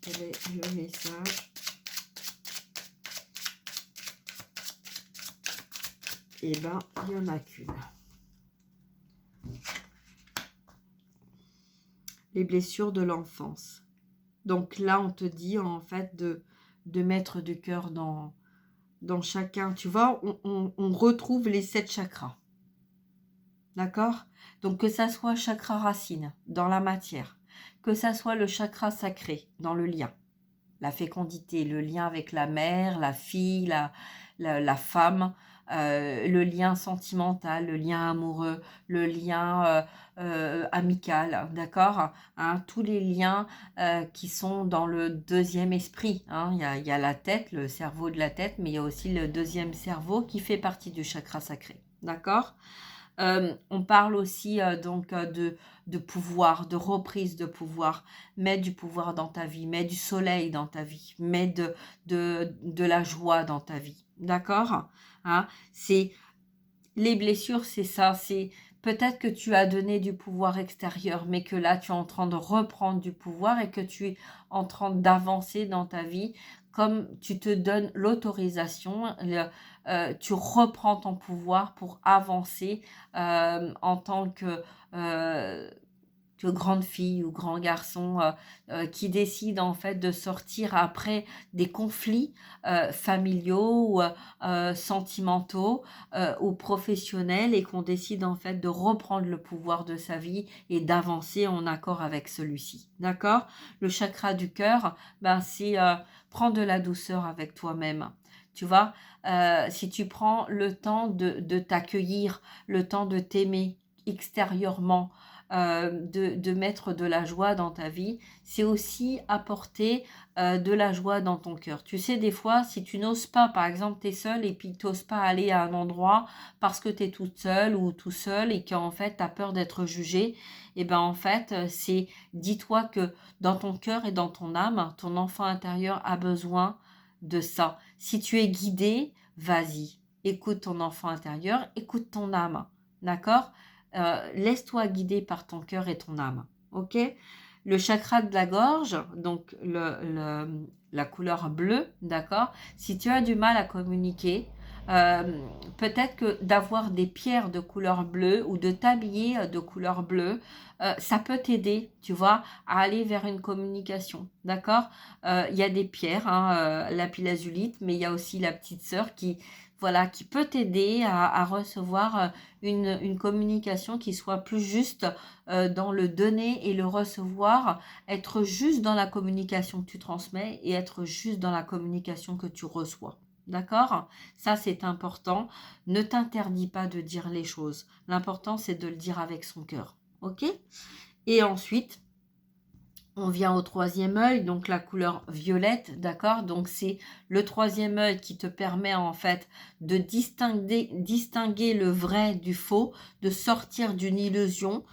Quel est le message? Eh bien, il n'y en a qu'une. Les blessures de l'enfance. Donc là, on te dit en fait de mettre du cœur dans chacun. Tu vois, on retrouve les 7 chakras. D'accord? Donc que ça soit chakra racine dans la matière, que ça soit le chakra sacré dans le lien, la fécondité, le lien avec la mère, la fille, la femme, le lien sentimental, le lien amoureux, le lien amical, d'accord? Hein, tous les liens qui sont dans le deuxième esprit. Hein. Il y a la tête, le cerveau de la tête, mais il y a aussi le deuxième cerveau qui fait partie du chakra sacré, d'accord? On parle aussi donc de pouvoir, de reprise de pouvoir. Mets du pouvoir dans ta vie, mets du soleil dans ta vie, mets de la joie dans ta vie. D'accord? Hein? C'est les blessures, c'est ça. C'est peut-être que tu as donné du pouvoir extérieur, mais que là, tu es en train de reprendre du pouvoir et que tu es en train d'avancer dans ta vie comme tu te donnes l'autorisation, tu reprends ton pouvoir pour avancer en tant que grande fille ou grand garçon qui décide en fait de sortir après des conflits familiaux ou sentimentaux ou professionnels et qu'on décide en fait de reprendre le pouvoir de sa vie et d'avancer en accord avec celui-ci. D'accord? Le chakra du cœur, ben, c'est prends de la douceur avec toi-même. Tu vois, si tu prends le temps de t'accueillir, le temps de t'aimer extérieurement, de mettre de la joie dans ta vie, c'est aussi apporter de la joie dans ton cœur. Tu sais, des fois, si tu n'oses pas, par exemple, tu es seule et puis tu n'oses pas aller à un endroit parce que tu es toute seule ou tout seul et qu'en fait, tu as peur d'être jugée, et ben en fait, dis-toi que dans ton cœur et dans ton âme, ton enfant intérieur a besoin de ça. Si tu es guidé, vas-y. Écoute ton enfant intérieur, écoute ton âme. D'accord? Laisse-toi guider par ton cœur et ton âme. Ok? Le chakra de la gorge, donc la couleur bleue, d'accord? Si tu as du mal à communiquer, peut-être que d'avoir des pierres de couleur bleue ou de t'habiller de couleur bleue, ça peut t'aider, tu vois, à aller vers une communication, d'accord? Il y a des pierres, hein, lapis-lazulite, mais il y a aussi la petite sœur qui, voilà, qui peut t'aider à recevoir une communication qui soit plus juste dans le donner et le recevoir, être juste dans la communication que tu transmets et être juste dans la communication que tu reçois. D'accord? Ça, c'est important. Ne t'interdis pas de dire les choses. L'important, c'est de le dire avec son cœur. OK? Et ensuite, on vient au troisième œil, donc la couleur violette, d'accord? Donc c'est le troisième œil qui te permet en fait de distinguer le vrai du faux, de sortir d'une illusion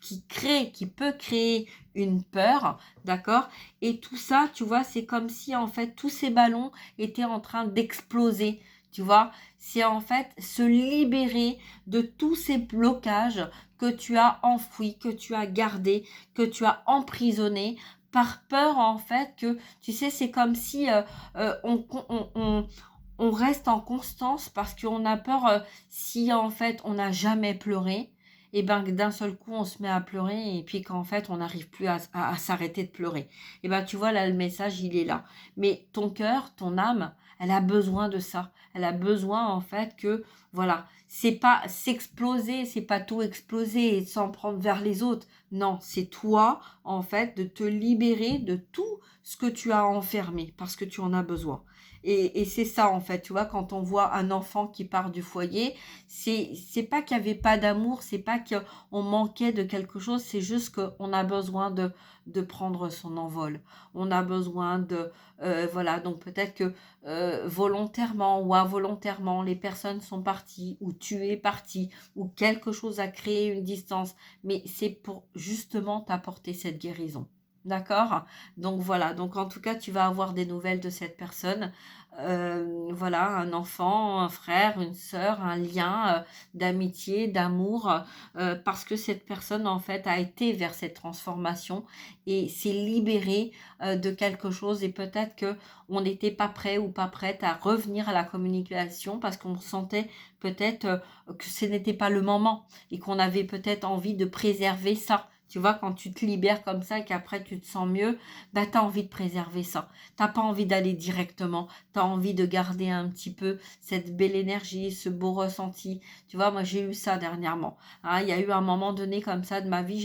qui peut créer une peur, d'accord? Et tout ça, tu vois, c'est comme si en fait tous ces ballons étaient en train d'exploser. Tu vois, c'est en fait se libérer de tous ces blocages que tu as enfouis, que tu as gardés, que tu as emprisonnés par peur en fait que, tu sais, c'est comme si on reste en constance parce qu'on a peur si en fait on n'a jamais pleuré, et ben d'un seul coup on se met à pleurer et puis qu'en fait on n'arrive plus à s'arrêter de pleurer. Et ben tu vois là le message il est là. Mais ton cœur, ton âme, elle a besoin de ça. Elle a besoin en fait que voilà, c'est pas s'exploser, c'est pas tout exploser et s'en prendre vers les autres. Non, c'est toi en fait de te libérer de tout ce que tu as enfermé parce que tu en as besoin. Et c'est ça en fait, tu vois, quand on voit un enfant qui part du foyer, c'est pas qu'il y avait pas d'amour, c'est pas qu'on manquait de quelque chose, c'est juste qu'on a besoin de prendre son envol. On a besoin de voilà, donc peut-être que volontairement ou involontairement, les personnes sont parties ou tu es parti ou quelque chose a créé une distance, mais c'est pour justement t'apporter cette guérison. D'accord? Donc voilà, donc en tout cas, tu vas avoir des nouvelles de cette personne. Voilà, un enfant, un frère, une sœur, un lien d'amitié, d'amour, parce que cette personne en fait a été vers cette transformation et s'est libérée de quelque chose et peut-être que on n'était pas prêt ou pas prête à revenir à la communication parce qu'on sentait peut-être que ce n'était pas le moment et qu'on avait peut-être envie de préserver ça. Tu vois, quand tu te libères comme ça et qu'après tu te sens mieux, bah tu as envie de préserver ça. Tu n'as pas envie d'aller directement. Tu as envie de garder un petit peu cette belle énergie, ce beau ressenti. Tu vois, moi j'ai eu ça dernièrement. Hein, il y a eu un moment donné comme ça de ma vie,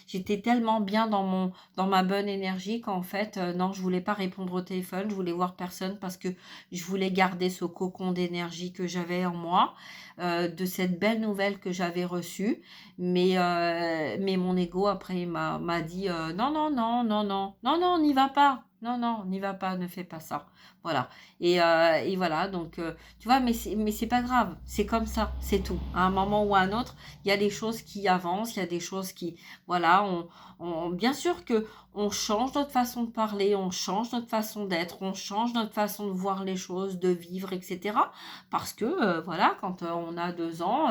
j'étais tellement bien dans ma bonne énergie qu'en fait, non, je voulais pas répondre au téléphone, je voulais voir personne parce que je voulais garder ce cocon d'énergie que j'avais en moi, de cette belle nouvelle que j'avais reçue. Mais mon ego, après, il m'a dit non, non, non, non, non, non, non, n'y va pas. Non, non, n'y va pas, ne fais pas ça. Voilà. Et voilà, donc, tu vois, mais c'est pas grave. C'est comme ça, c'est tout. À un moment ou à un autre, il y a des choses qui avancent, il y a des choses qui, voilà, bien sûr que on change notre façon de parler, on change notre façon d'être, on change notre façon de voir les choses, de vivre, etc. Parce que, voilà, quand on a 2 ans,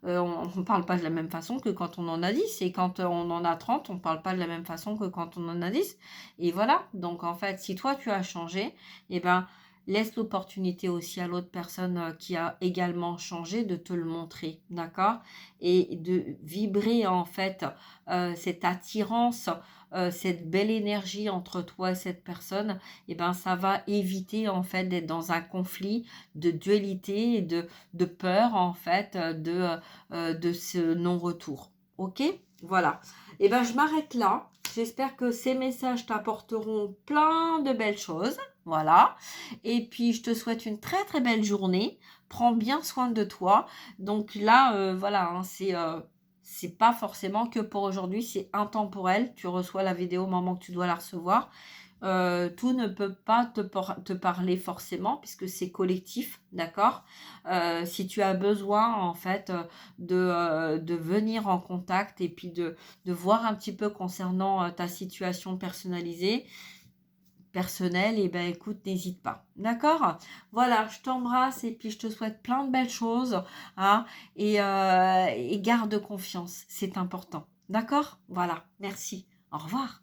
on ne parle pas de la même façon que quand on en a 10. Et quand on en a 30, on ne parle pas de la même façon que quand on en a 10. Et voilà. Donc, en fait, si toi, tu as changé, eh ben, laisse l'opportunité aussi à l'autre personne qui a également changé de te le montrer. D'accord? Et de vibrer, en fait, cette attirance, cette belle énergie entre toi et cette personne, eh ben, ça va éviter, en fait, d'être dans un conflit de dualité et de peur, en fait, de ce non-retour. Ok? Voilà. Et ben je m'arrête là. J'espère que ces messages t'apporteront plein de belles choses. Voilà. Et puis je te souhaite une très très belle journée. Prends bien soin de toi. Donc là, voilà, hein, c'est pas forcément que pour aujourd'hui, c'est intemporel. Tu reçois la vidéo au moment que tu dois la recevoir. Tout ne peut pas te parler forcément puisque c'est collectif, d'accord? Si tu as besoin en fait, de venir en contact et puis de voir un petit peu concernant, ta situation personnelle et ben écoute, n'hésite pas, d'accord? Voilà, je t'embrasse et puis je te souhaite plein de belles choses, hein, et garde confiance, c'est important, d'accord? Voilà, merci, au revoir.